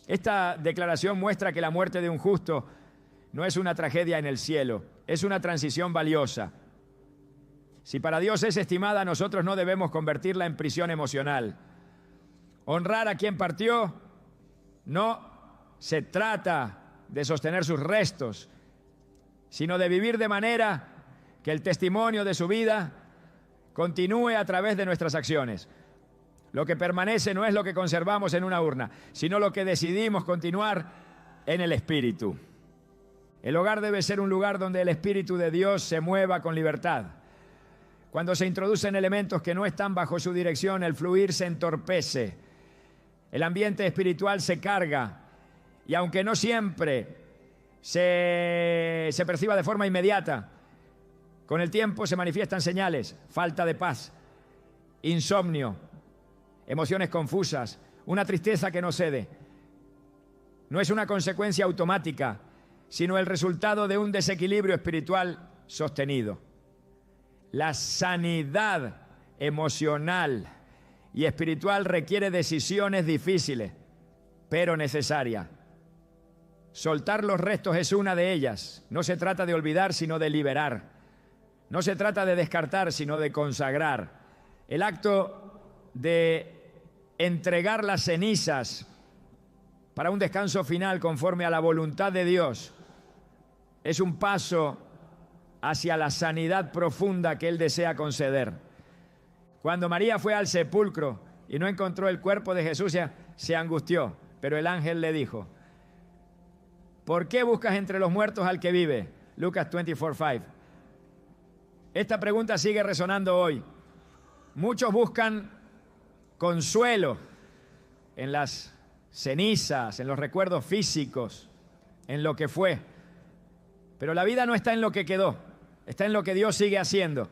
Esta declaración muestra que la muerte de un justo no es una tragedia en el cielo, es una transición valiosa. Si para Dios es estimada, nosotros no debemos convertirla en prisión emocional. Honrar a quien partió no se trata de sostener sus restos, sino de vivir de manera que el testimonio de su vida continúe a través de nuestras acciones. Lo que permanece no es lo que conservamos en una urna, sino lo que decidimos continuar en el Espíritu. El hogar debe ser un lugar donde el Espíritu de Dios se mueva con libertad. Cuando se introducen elementos que no están bajo su dirección, el fluir se entorpece. El ambiente espiritual se carga y aunque no siempre se perciba de forma inmediata, con el tiempo se manifiestan señales: falta de paz, insomnio, emociones confusas, una tristeza que no cede. No es una consecuencia automática, sino el resultado de un desequilibrio espiritual sostenido. La sanidad emocional y espiritual requiere decisiones difíciles, pero necesarias. Soltar los restos es una de ellas. No se trata de olvidar, sino de liberar. No se trata de descartar, sino de consagrar. El acto de entregar las cenizas para un descanso final conforme a la voluntad de Dios es un paso hacia la sanidad profunda que Él desea conceder. Cuando María fue al sepulcro y no encontró el cuerpo de Jesús, se angustió, pero el ángel le dijo: ¿por qué buscas entre los muertos al que vive? Lucas 24:5. Esta pregunta sigue resonando hoy. Muchos buscan consuelo en las cenizas, en los recuerdos físicos, en lo que fue. Pero la vida no está en lo que quedó, está en lo que Dios sigue haciendo.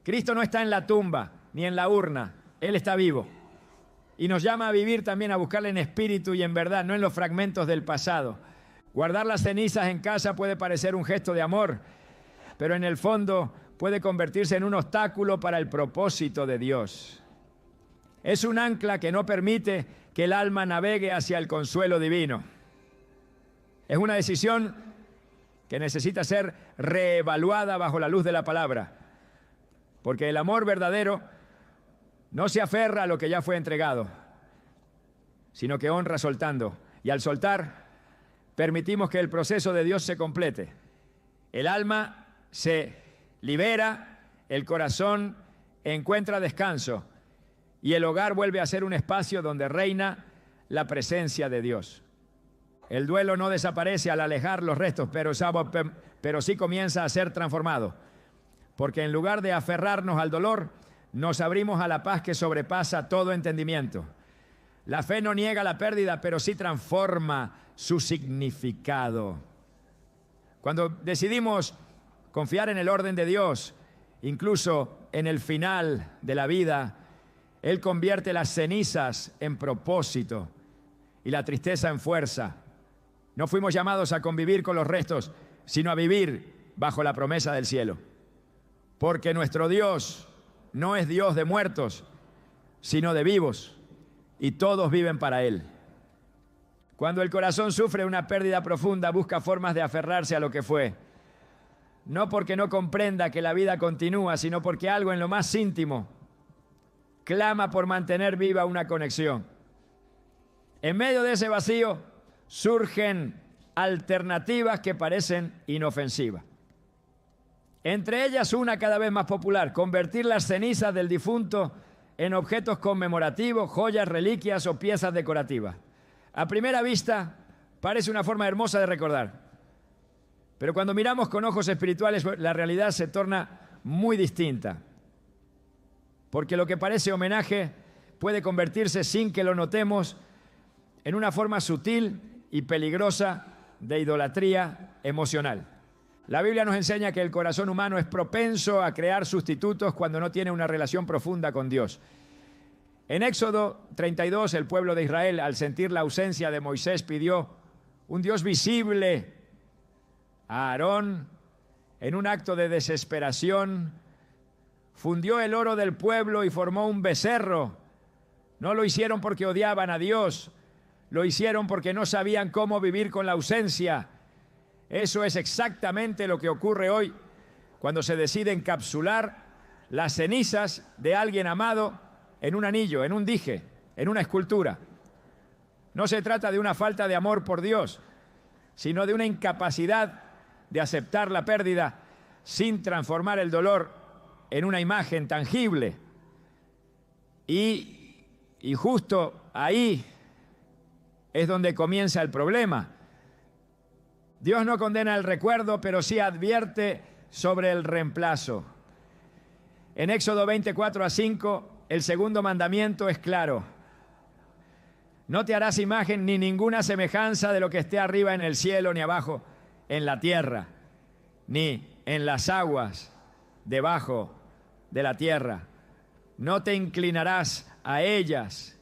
Cristo no está en la tumba ni en la urna, Él está vivo. Y nos llama a vivir también, a buscarle en espíritu y en verdad, no en los fragmentos del pasado. Guardar las cenizas en casa puede parecer un gesto de amor, pero en el fondo puede convertirse en un obstáculo para el propósito de Dios. Es un ancla que no permite que el alma navegue hacia el consuelo divino. Es una decisión que necesita ser reevaluada bajo la luz de la palabra, porque el amor verdadero no se aferra a lo que ya fue entregado, sino que honra soltando, y al soltar permitimos que el proceso de Dios se complete. El alma se libera, el corazón encuentra descanso y el hogar vuelve a ser un espacio donde reina la presencia de Dios. El duelo no desaparece al alejar los restos, pero sí comienza a ser transformado, porque en lugar de aferrarnos al dolor, nos abrimos a la paz que sobrepasa todo entendimiento. La fe no niega la pérdida, pero sí transforma su significado. Cuando decidimos confiar en el orden de Dios, incluso en el final de la vida, Él convierte las cenizas en propósito y la tristeza en fuerza. No fuimos llamados a convivir con los restos, sino a vivir bajo la promesa del cielo. Porque nuestro Dios no es Dios de muertos, sino de vivos, y todos viven para Él. Cuando el corazón sufre una pérdida profunda, busca formas de aferrarse a lo que fue. No porque no comprenda que la vida continúa, sino porque algo en lo más íntimo clama por mantener viva una conexión. En medio de ese vacío surgen alternativas que parecen inofensivas. Entre ellas una cada vez más popular: convertir las cenizas del difunto en objetos conmemorativos, joyas, reliquias o piezas decorativas. A primera vista parece una forma hermosa de recordar, pero cuando miramos con ojos espirituales la realidad se torna muy distinta, porque lo que parece homenaje puede convertirse, sin que lo notemos, en una forma sutil y peligrosa de idolatría emocional. La Biblia nos enseña que el corazón humano es propenso a crear sustitutos cuando no tiene una relación profunda con Dios. En Éxodo 32, el pueblo de Israel, al sentir la ausencia de Moisés, pidió un Dios visible a Aarón. En un acto de desesperación, fundió el oro del pueblo y formó un becerro. No lo hicieron porque odiaban a Dios, lo hicieron porque no sabían cómo vivir con la ausencia. Eso es exactamente lo que ocurre hoy cuando se decide encapsular las cenizas de alguien amado en un anillo, en un dije, en una escultura. No se trata de una falta de amor por Dios, sino de una incapacidad de aceptar la pérdida sin transformar el dolor en una imagen tangible. Y justo ahí es donde comienza el problema. Dios no condena el recuerdo, pero sí advierte sobre el reemplazo. En Éxodo 24-5, el segundo mandamiento es claro. No te harás imagen ni ninguna semejanza de lo que esté arriba en el cielo, ni abajo en la tierra, ni en las aguas debajo de la tierra. No te inclinarás a ellas,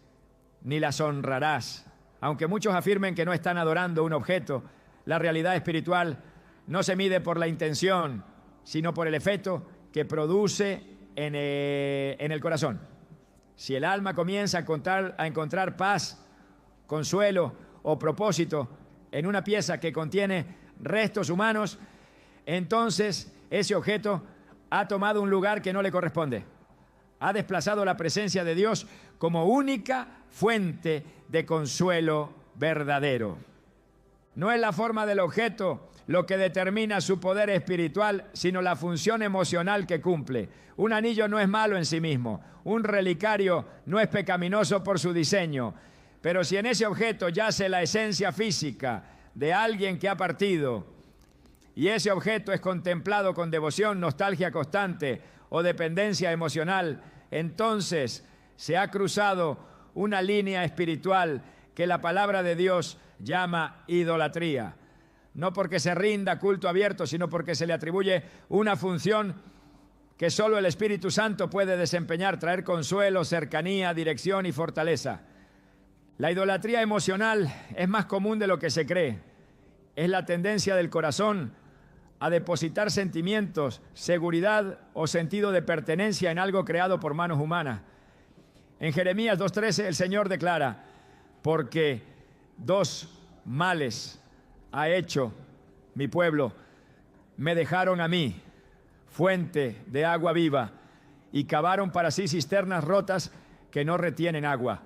ni las honrarás. Aunque muchos afirmen que no están adorando un objeto, la realidad espiritual no se mide por la intención, sino por el efecto que produce en el corazón. Si el alma comienza a encontrar paz, consuelo o propósito en una pieza que contiene restos humanos, entonces ese objeto ha tomado un lugar que no le corresponde. Ha desplazado la presencia de Dios como única fuente de consuelo verdadero. No es la forma del objeto lo que determina su poder espiritual, sino la función emocional que cumple. Un anillo no es malo en sí mismo, un relicario no es pecaminoso por su diseño, pero si en ese objeto yace la esencia física de alguien que ha partido, y ese objeto es contemplado con devoción, nostalgia constante o dependencia emocional, entonces se ha cruzado una línea espiritual que la palabra de Dios llama idolatría. No porque se rinda culto abierto, sino porque se le atribuye una función que solo el Espíritu Santo puede desempeñar, traer consuelo, cercanía, dirección y fortaleza. La idolatría emocional es más común de lo que se cree. Es la tendencia del corazón a depositar sentimientos, seguridad o sentido de pertenencia en algo creado por manos humanas. En Jeremías 2:13 el Señor declara: porque dos males ha hecho mi pueblo, me dejaron a mí, fuente de agua viva, y cavaron para sí cisternas rotas que no retienen agua.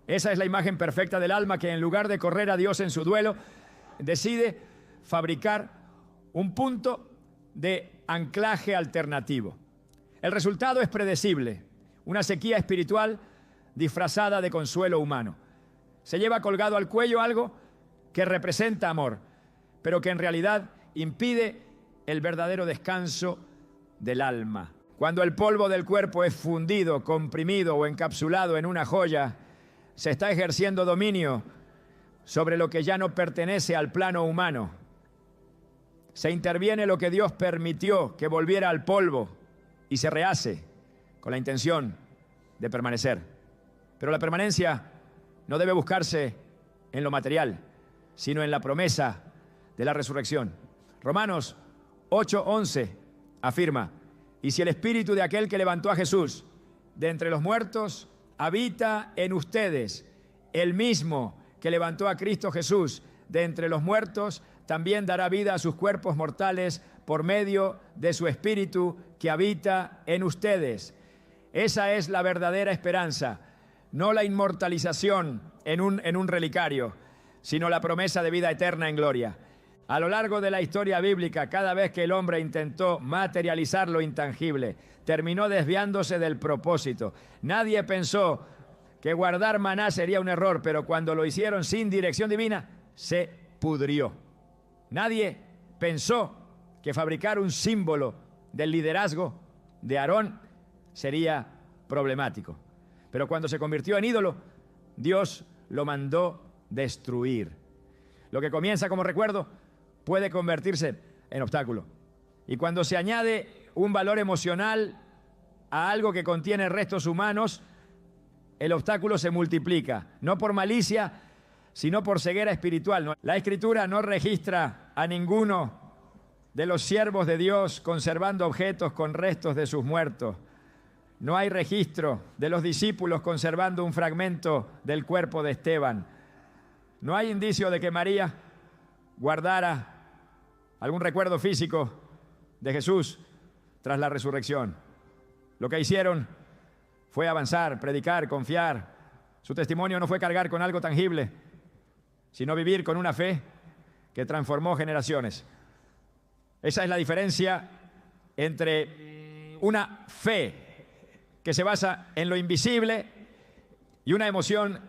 Esa es la imagen perfecta del alma que, en lugar de correr a Dios en su duelo, decide fabricar un punto de anclaje alternativo. El resultado es predecible: una sequía espiritual disfrazada de consuelo humano. Se lleva colgado al cuello algo que representa amor, pero que en realidad impide el verdadero descanso del alma. Cuando el polvo del cuerpo es fundido, comprimido o encapsulado en una joya, se está ejerciendo dominio sobre lo que ya no pertenece al plano humano. Se interviene lo que Dios permitió que volviera al polvo y se rehace con la intención de permanecer. Pero la permanencia no debe buscarse en lo material, sino en la promesa de la resurrección. Romanos 8:11 afirma: y si el espíritu de aquel que levantó a Jesús de entre los muertos habita en ustedes, el mismo que levantó a Cristo Jesús de entre los muertos también dará vida a sus cuerpos mortales por medio de su espíritu que habita en ustedes. Esa es la verdadera esperanza, no la inmortalización en un relicario, sino la promesa de vida eterna en gloria. A lo largo de la historia bíblica, cada vez que el hombre intentó materializar lo intangible, terminó desviándose del propósito. Nadie pensó que guardar maná sería un error, pero cuando lo hicieron sin dirección divina, se pudrió. Nadie pensó que fabricar un símbolo del liderazgo de Aarón sería problemático. Pero cuando se convirtió en ídolo, Dios lo mandó destruir. Lo que comienza como recuerdo puede convertirse en obstáculo. Y cuando se añade un valor emocional a algo que contiene restos humanos, el obstáculo se multiplica, no por malicia, sino por ceguera espiritual. La Escritura no registra a ninguno de los siervos de Dios conservando objetos con restos de sus muertos. No hay registro de los discípulos conservando un fragmento del cuerpo de Esteban. No hay indicio de que María guardara algún recuerdo físico de Jesús tras la resurrección. Lo que hicieron fue avanzar, predicar, confiar. Su testimonio no fue cargar con algo tangible, sino vivir con una fe que transformó generaciones. Esa es la diferencia entre una fe que se basa en lo invisible y una emoción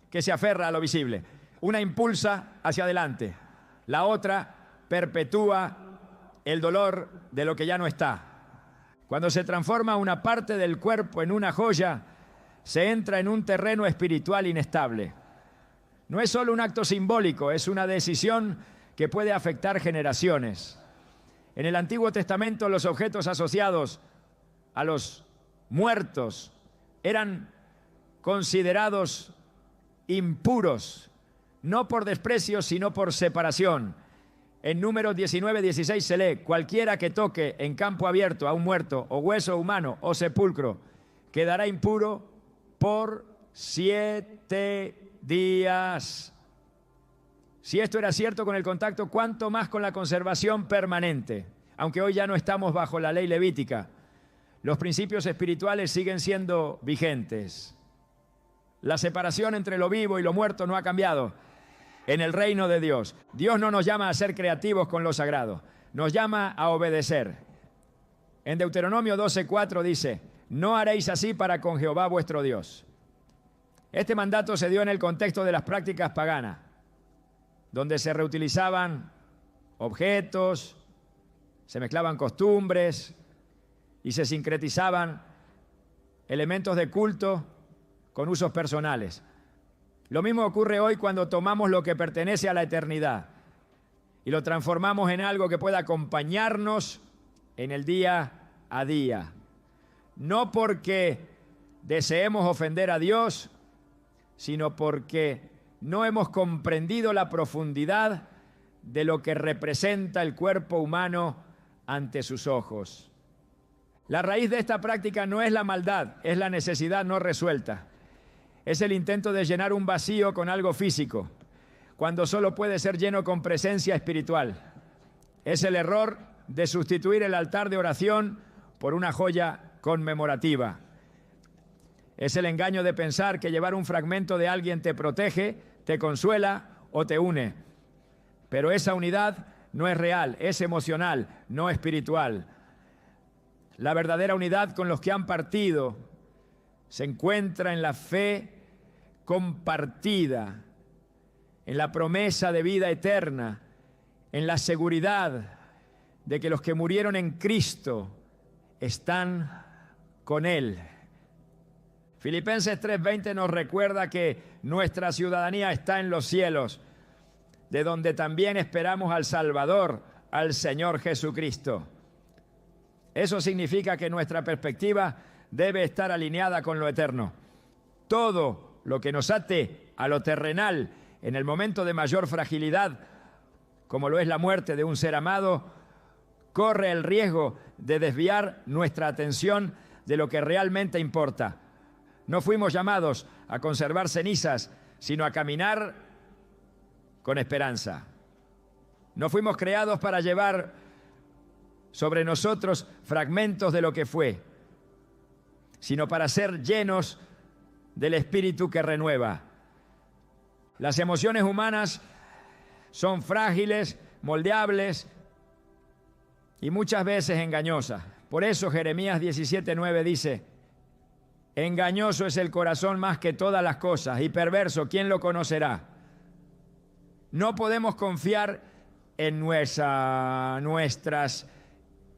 que se aferra a lo visible. Una impulsa hacia adelante, la otra perpetúa el dolor de lo que ya no está. Cuando se transforma una parte del cuerpo en una joya, se entra en un terreno espiritual inestable. No es solo un acto simbólico, es una decisión que puede afectar generaciones. En el Antiguo Testamento, los objetos asociados a los muertos eran considerados impuros, no por desprecio, sino por separación. En Números 19:16 se lee: cualquiera que toque en campo abierto a un muerto, o hueso humano, o sepulcro, quedará impuro por 7 días. Si esto era cierto con el contacto, ¿cuánto más con la conservación permanente? Aunque hoy ya no estamos bajo la ley levítica, los principios espirituales siguen siendo vigentes. La separación entre lo vivo y lo muerto no ha cambiado en el reino de Dios. Dios no nos llama a ser creativos con lo sagrado, nos llama a obedecer. En Deuteronomio 12:4 dice: no haréis así para con Jehová vuestro Dios. Este mandato se dio en el contexto de las prácticas paganas, donde se reutilizaban objetos, se mezclaban costumbres y se sincretizaban elementos de culto con usos personales. Lo mismo ocurre hoy cuando tomamos lo que pertenece a la eternidad y lo transformamos en algo que pueda acompañarnos en el día a día. No porque deseemos ofender a Dios, sino porque no hemos comprendido la profundidad de lo que representa el cuerpo humano ante sus ojos. La raíz de esta práctica no es la maldad, es la necesidad no resuelta. Es el intento de llenar un vacío con algo físico, cuando solo puede ser lleno con presencia espiritual. Es el error de sustituir el altar de oración por una joya conmemorativa. Es el engaño de pensar que llevar un fragmento de alguien te protege, te consuela o te une. Pero esa unidad no es real, es emocional, no espiritual. La verdadera unidad con los que han partido se encuentra en la fe compartida, en la promesa de vida eterna, en la seguridad de que los que murieron en Cristo están con Él. Filipenses 3:20 nos recuerda que nuestra ciudadanía está en los cielos, de donde también esperamos al Salvador, al Señor Jesucristo. Eso significa que nuestra perspectiva debe estar alineada con lo eterno. Todo lo que nos ate a lo terrenal en el momento de mayor fragilidad, como lo es la muerte de un ser amado, corre el riesgo de desviar nuestra atención de lo que realmente importa. No fuimos llamados a conservar cenizas, sino a caminar con esperanza. No fuimos creados para llevar sobre nosotros fragmentos de lo que fue, sino para ser llenos del Espíritu que renueva. Las emociones humanas son frágiles, moldeables y muchas veces engañosas. Por eso Jeremías 17:9 dice: engañoso es el corazón más que todas las cosas y perverso, ¿quién lo conocerá? No podemos confiar en nuestras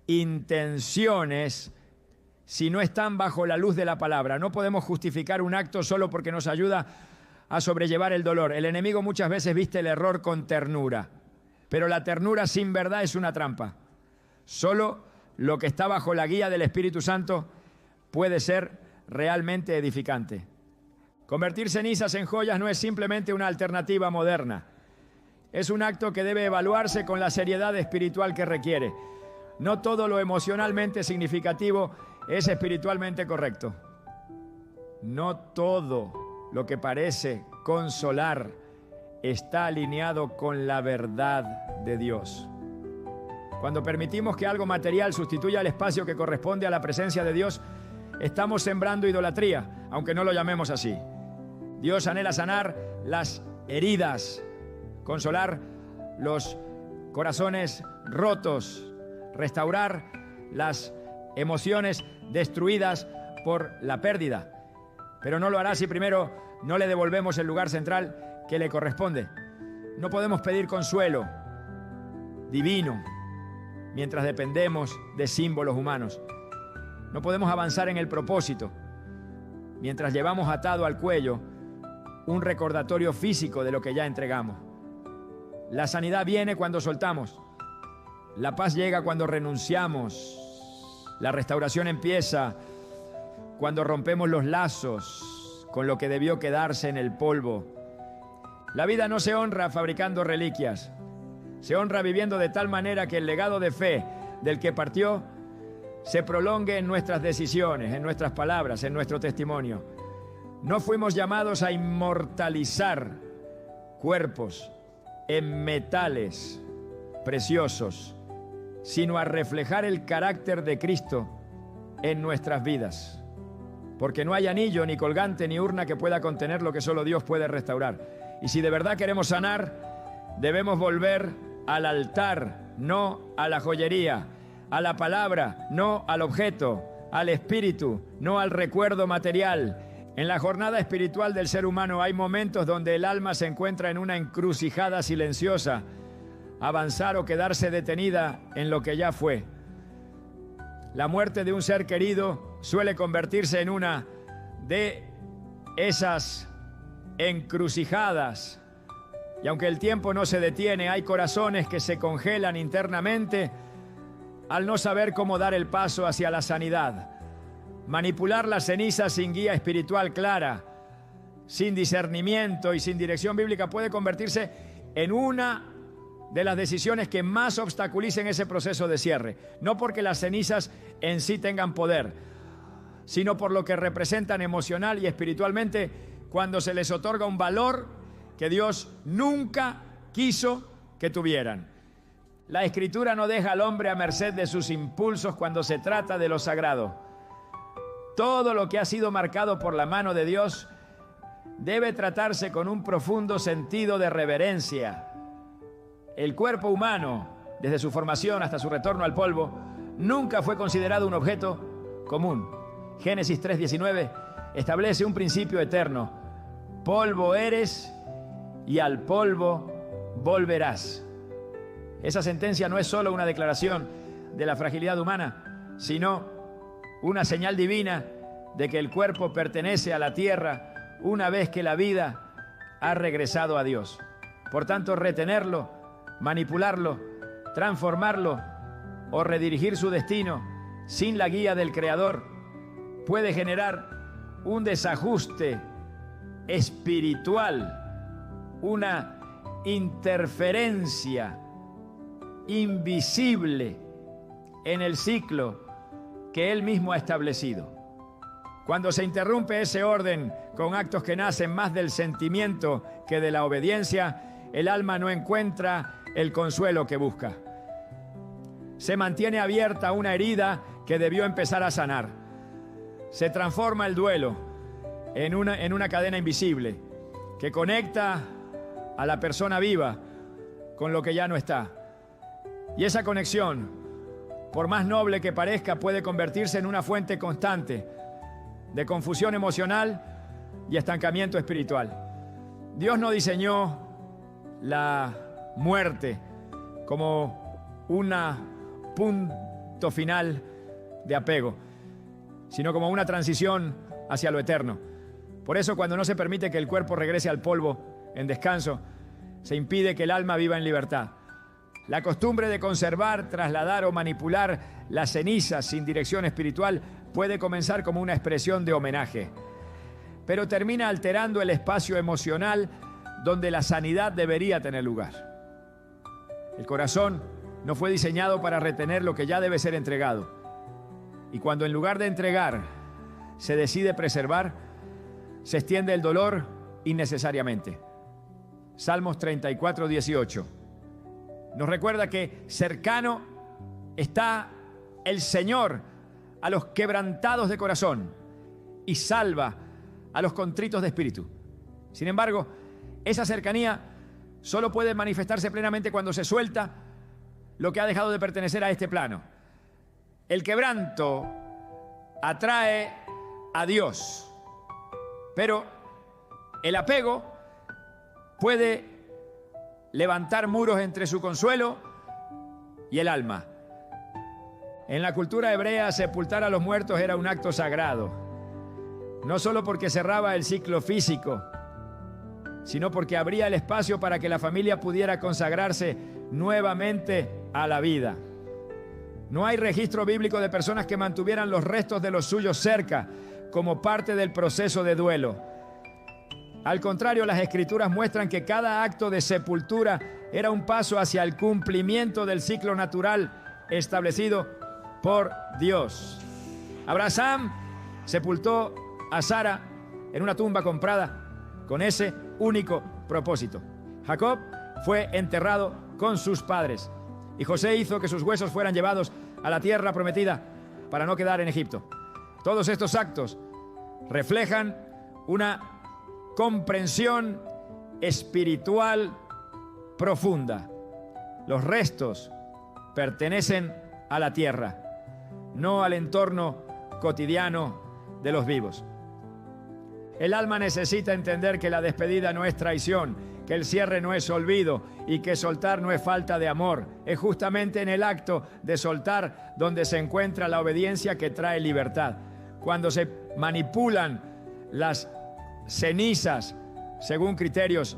intenciones si no están bajo la luz de la palabra. No podemos justificar un acto solo porque nos ayuda a sobrellevar el dolor. El enemigo muchas veces viste el error con ternura, pero la ternura sin verdad es una trampa. Solo lo que está bajo la guía del Espíritu Santo puede ser realmente edificante. Convertir cenizas en joyas no es simplemente una alternativa moderna. Es un acto que debe evaluarse con la seriedad espiritual que requiere. No todo lo emocionalmente significativo es espiritualmente correcto. No todo lo que parece consolar está alineado con la verdad de Dios. Cuando permitimos que algo material sustituya el espacio que corresponde a la presencia de Dios, estamos sembrando idolatría, aunque no lo llamemos así. Dios anhela sanar las heridas, consolar los corazones rotos, restaurar las emociones destruidas por la pérdida. Pero no lo hará si primero no le devolvemos el lugar central que le corresponde. No podemos pedir consuelo divino mientras dependemos de símbolos humanos. No podemos avanzar en el propósito mientras llevamos atado al cuello un recordatorio físico de lo que ya entregamos. La sanidad viene cuando soltamos. La paz llega cuando renunciamos. La restauración empieza cuando rompemos los lazos con lo que debió quedarse en el polvo. La vida no se honra fabricando reliquias. Se honra viviendo de tal manera que el legado de fe del que partió se prolongue en nuestras decisiones, en nuestras palabras, en nuestro testimonio. No fuimos llamados a inmortalizar cuerpos en metales preciosos, sino a reflejar el carácter de Cristo en nuestras vidas. Porque no hay anillo, ni colgante, ni urna que pueda contener lo que solo Dios puede restaurar. Y si de verdad queremos sanar, debemos volver al altar, no a la joyería, a la palabra, no al objeto, al espíritu, no al recuerdo material. En la jornada espiritual del ser humano hay momentos donde el alma se encuentra en una encrucijada silenciosa, avanzar o quedarse detenida en lo que ya fue. La muerte de un ser querido suele convertirse en una de esas encrucijadas. Y aunque el tiempo no se detiene, hay corazones que se congelan internamente al no saber cómo dar el paso hacia la sanidad. Manipular las cenizas sin guía espiritual clara, sin discernimiento y sin dirección bíblica puede convertirse en una de las decisiones que más obstaculicen ese proceso de cierre. No porque las cenizas en sí tengan poder, sino por lo que representan emocional y espiritualmente cuando se les otorga un valor que Dios nunca quiso que tuvieran. La Escritura no deja al hombre a merced de sus impulsos cuando se trata de lo sagrado. Todo lo que ha sido marcado por la mano de Dios debe tratarse con un profundo sentido de reverencia. El cuerpo humano, desde su formación hasta su retorno al polvo, nunca fue considerado un objeto común. Génesis 3:19 establece un principio eterno. Polvo eres y al polvo volverás. Esa sentencia no es solo una declaración de la fragilidad humana, sino una señal divina de que el cuerpo pertenece a la tierra una vez que la vida ha regresado a Dios. Por tanto, retenerlo, manipularlo, transformarlo o redirigir su destino sin la guía del Creador puede generar un desajuste espiritual, una interferencia invisible en el ciclo que Él mismo ha establecido. Cuando se interrumpe ese orden con actos que nacen más del sentimiento que de la obediencia, el alma no encuentra el consuelo que busca. Se mantiene abierta una herida que debió empezar a sanar. Se transforma el duelo en una cadena invisible que conecta a la persona viva con lo que ya no está. Y esa conexión, por más noble que parezca, puede convertirse en una fuente constante de confusión emocional y estancamiento espiritual. Dios no diseñó la muerte como un punto final de apego, sino como una transición hacia lo eterno. Por eso, cuando no se permite que el cuerpo regrese al polvo en descanso, se impide que el alma viva en libertad. La costumbre de conservar, trasladar o manipular las cenizas sin dirección espiritual puede comenzar como una expresión de homenaje, pero termina alterando el espacio emocional donde la sanidad debería tener lugar. El corazón no fue diseñado para retener lo que ya debe ser entregado. Y cuando en lugar de entregar se decide preservar, se extiende el dolor innecesariamente. Salmos 34, 18. Nos recuerda que cercano está el Señor a los quebrantados de corazón y salva a los contritos de espíritu. Sin embargo, esa cercanía solo puede manifestarse plenamente cuando se suelta lo que ha dejado de pertenecer a este plano. El quebranto atrae a Dios, pero el apego puede levantar muros entre su consuelo y el alma. En la cultura hebrea, sepultar a los muertos era un acto sagrado, no solo porque cerraba el ciclo físico, sino porque abría el espacio para que la familia pudiera consagrarse nuevamente a la vida. No hay registro bíblico de personas que mantuvieran los restos de los suyos cerca como parte del proceso de duelo. Al contrario, las Escrituras muestran que cada acto de sepultura era un paso hacia el cumplimiento del ciclo natural establecido por Dios. Abraham sepultó a Sara en una tumba comprada con ese único propósito. Jacob fue enterrado con sus padres y José hizo que sus huesos fueran llevados a la tierra prometida para no quedar en Egipto. Todos estos actos reflejan una comprensión espiritual profunda. Los restos pertenecen a la tierra, no al entorno cotidiano de los vivos. El alma necesita entender que la despedida no es traición, que el cierre no es olvido y que soltar no es falta de amor. Es justamente en el acto de soltar donde se encuentra la obediencia que trae libertad. Cuando se manipulan las cenizas según criterios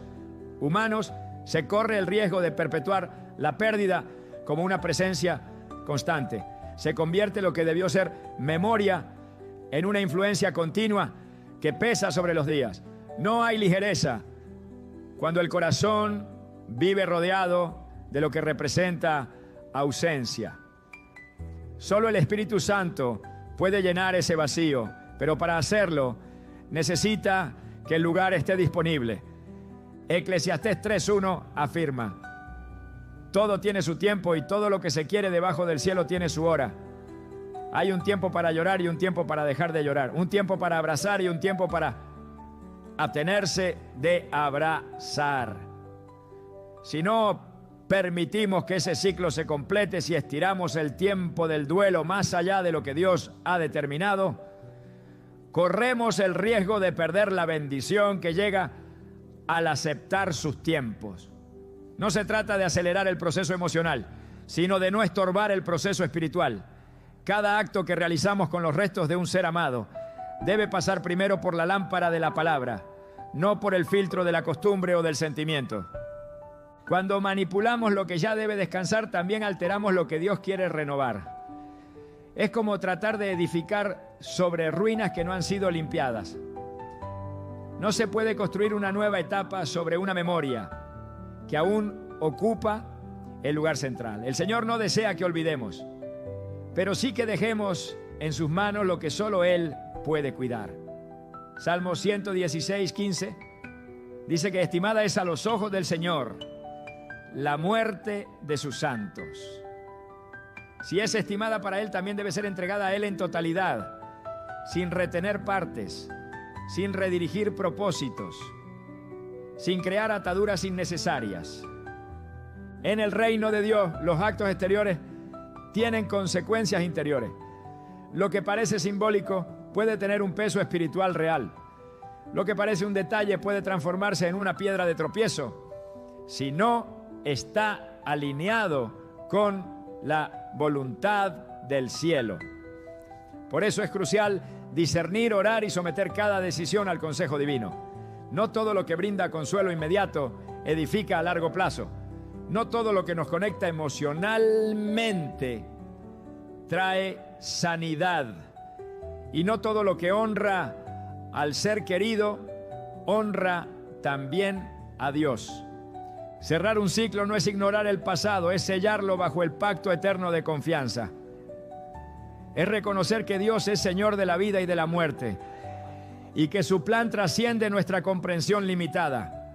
humanos, se corre el riesgo de perpetuar la pérdida como una presencia constante. Se convierte lo que debió ser memoria en una influencia continua que pesa sobre los días. No hay ligereza cuando el corazón vive rodeado de lo que representa ausencia. Solo el Espíritu Santo puede llenar ese vacío, pero para hacerlo necesita que el lugar esté disponible. Eclesiastés 3:1 afirma: todo tiene su tiempo y todo lo que se quiere debajo del cielo tiene su hora. Hay un tiempo para llorar y un tiempo para dejar de llorar, un tiempo para abrazar y un tiempo para abstenerse de abrazar. Si no permitimos que ese ciclo se complete, si estiramos el tiempo del duelo más allá de lo que Dios ha determinado, corremos el riesgo de perder la bendición que llega al aceptar sus tiempos. No se trata de acelerar el proceso emocional, sino de no estorbar el proceso espiritual. Cada acto que realizamos con los restos de un ser amado debe pasar primero por la lámpara de la palabra, no por el filtro de la costumbre o del sentimiento. Cuando manipulamos lo que ya debe descansar, también alteramos lo que Dios quiere renovar. Es como tratar de edificar sobre ruinas que no han sido limpiadas. No se puede construir una nueva etapa sobre una memoria que aún ocupa el lugar central. El Señor no desea que olvidemos, pero sí que dejemos en sus manos lo que solo Él puede cuidar. Salmo 116, 15 dice que estimada es a los ojos del Señor la muerte de sus santos. Si es estimada para Él, también debe ser entregada a Él en totalidad, sin retener partes, sin redirigir propósitos, sin crear ataduras innecesarias. En el reino de Dios, los actos exteriores tienen consecuencias interiores. Lo que parece simbólico puede tener un peso espiritual real. Lo que parece un detalle puede transformarse en una piedra de tropiezo si no está alineado con la voluntad del cielo. Por eso es crucial discernir, orar y someter cada decisión al consejo divino. No todo lo que brinda consuelo inmediato edifica a largo plazo. No todo lo que nos conecta emocionalmente trae sanidad. Y no todo lo que honra al ser querido honra también a Dios. Cerrar un ciclo no es ignorar el pasado, es sellarlo bajo el pacto eterno de confianza. Es reconocer que Dios es Señor de la vida y de la muerte y que su plan trasciende nuestra comprensión limitada.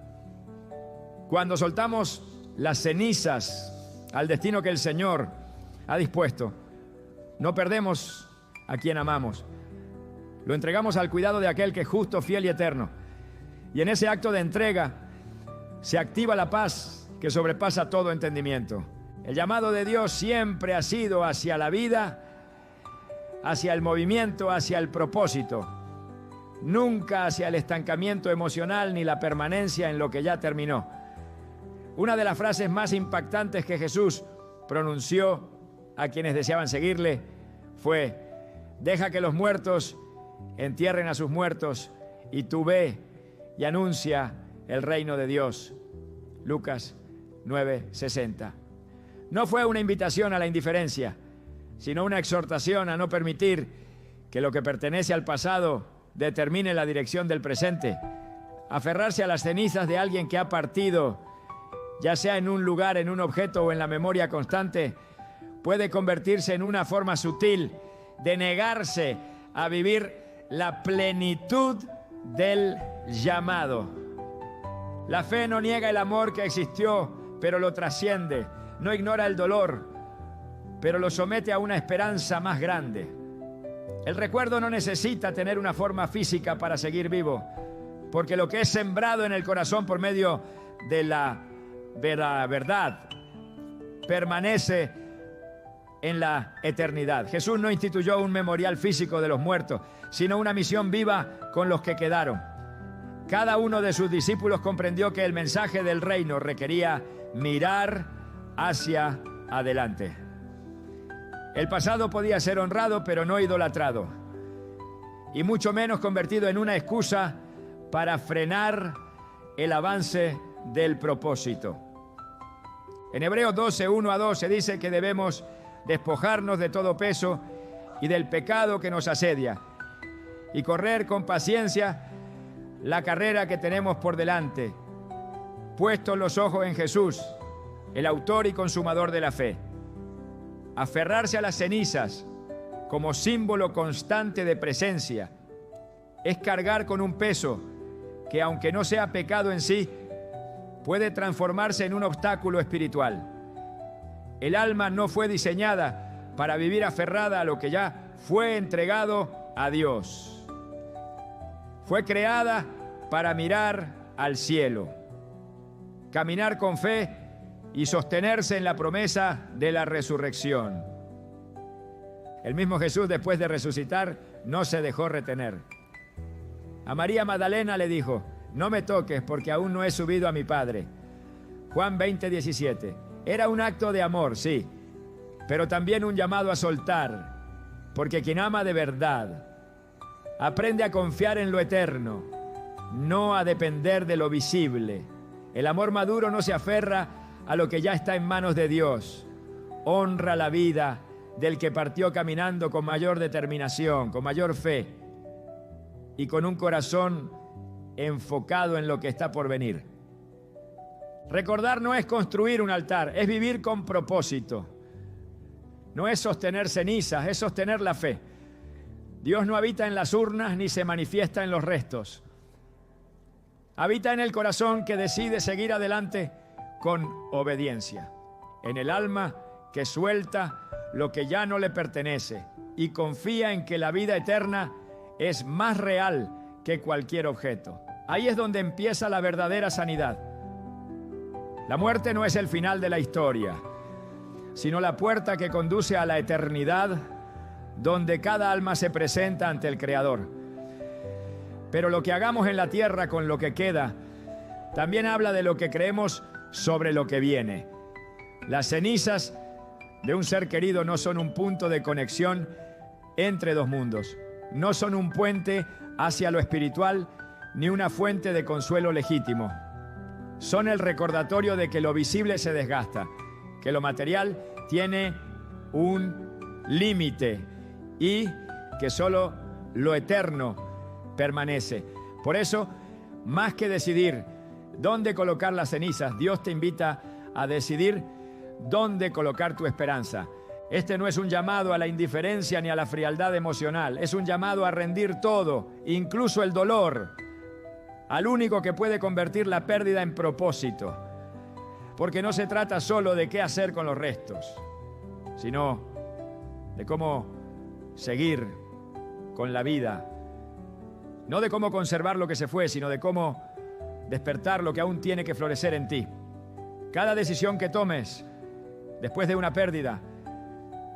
Cuando soltamos las cenizas al destino que el Señor ha dispuesto, no perdemos a quien amamos. Lo entregamos al cuidado de aquel que es justo, fiel y eterno. Y en ese acto de entrega se activa la paz que sobrepasa todo entendimiento. El llamado de Dios siempre ha sido hacia la vida, hacia el movimiento, hacia el propósito. Nunca hacia el estancamiento emocional ni la permanencia en lo que ya terminó. Una de las frases más impactantes que Jesús pronunció a quienes deseaban seguirle fue: deja que los muertos entierren a sus muertos y tú ve y anuncia el reino de Dios. Lucas 9:60. No fue una invitación a la indiferencia, sino una exhortación a no permitir que lo que pertenece al pasado determine la dirección del presente. Aferrarse a las cenizas de alguien que ha partido, ya sea en un lugar, en un objeto o en la memoria constante, puede convertirse en una forma sutil de negarse a vivir la plenitud del llamado. La fe no niega el amor que existió, pero lo trasciende. No ignora el dolor, pero lo somete a una esperanza más grande. El recuerdo no necesita tener una forma física para seguir vivo, porque lo que es sembrado en el corazón por medio de la verdad permanece en la eternidad. Jesús no instituyó un memorial físico de los muertos, sino una misión viva con los que quedaron. Cada uno de sus discípulos comprendió que el mensaje del reino requería mirar hacia adelante. El pasado podía ser honrado, pero no idolatrado, y mucho menos convertido en una excusa para frenar el avance del propósito. En Hebreos 12, 1-2 dice que debemos despojarnos de todo peso y del pecado que nos asedia y correr con paciencia la carrera que tenemos por delante, puestos los ojos en Jesús, el autor y consumador de la fe. Aferrarse a las cenizas como símbolo constante de presencia es cargar con un peso que, aunque no sea pecado en sí, puede transformarse en un obstáculo espiritual. El alma no fue diseñada para vivir aferrada a lo que ya fue entregado a Dios. Fue creada para mirar al cielo, caminar con fe y sostenerse en la promesa de la resurrección. El mismo Jesús, después de resucitar, no se dejó retener. A María Magdalena le dijo: no me toques porque aún no he subido a mi Padre. Juan 20:17. Era un acto de amor, sí, pero también un llamado a soltar, porque quien ama de verdad aprende a confiar en lo eterno, no a depender de lo visible. El amor maduro no se aferra a lo que ya está en manos de Dios. Honra la vida del que partió caminando con mayor determinación, con mayor fe y con un corazón enfocado en lo que está por venir. Recordar no es construir un altar, es vivir con propósito. No es sostener cenizas, es sostener la fe. Dios no habita en las urnas ni se manifiesta en los restos. Habita en el corazón que decide seguir adelante con obediencia, en el alma que suelta lo que ya no le pertenece y confía en que la vida eterna es más real que cualquier objeto. Ahí es donde empieza la verdadera sanidad. La muerte no es el final de la historia, sino la puerta que conduce a la eternidad, donde cada alma se presenta ante el Creador. Pero lo que hagamos en la tierra con lo que queda, también habla de lo que creemos sobre lo que viene. Las cenizas de un ser querido no son un punto de conexión entre dos mundos. no son un puente hacia lo espiritual ni una fuente de consuelo legítimo. Son el recordatorio de que lo visible se desgasta, que lo material tiene un límite y que solo lo eterno permanece. Por eso, más que decidir dónde colocar las cenizas, Dios te invita a decidir dónde colocar tu esperanza. Este no es un llamado a la indiferencia ni a la frialdad emocional, es un llamado a rendir todo, incluso el dolor, al único que puede convertir la pérdida en propósito. Porque no se trata solo de qué hacer con los restos, sino de cómo seguir con la vida. No de cómo conservar lo que se fue, sino de cómo despertar lo que aún tiene que florecer en ti. Cada decisión que tomes después de una pérdida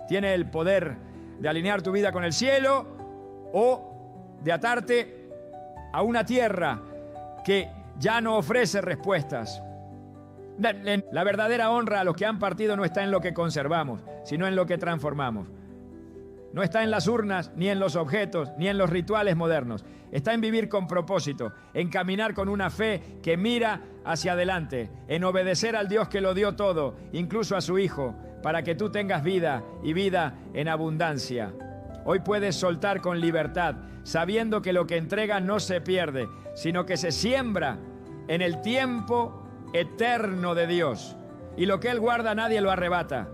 tiene el poder de alinear tu vida con el cielo o de atarte a una tierra que ya no ofrece respuestas. La verdadera honra a los que han partido no está en lo que conservamos, sino en lo que transformamos. No está en las urnas, ni en los objetos, ni en los rituales modernos. Está en vivir con propósito, en caminar con una fe que mira hacia adelante, en obedecer al Dios que lo dio todo, incluso a su Hijo, para que tú tengas vida y vida en abundancia. Hoy puedes soltar con libertad, sabiendo que lo que entregas no se pierde, sino que se siembra en el tiempo eterno de Dios. Y lo que Él guarda nadie lo arrebata.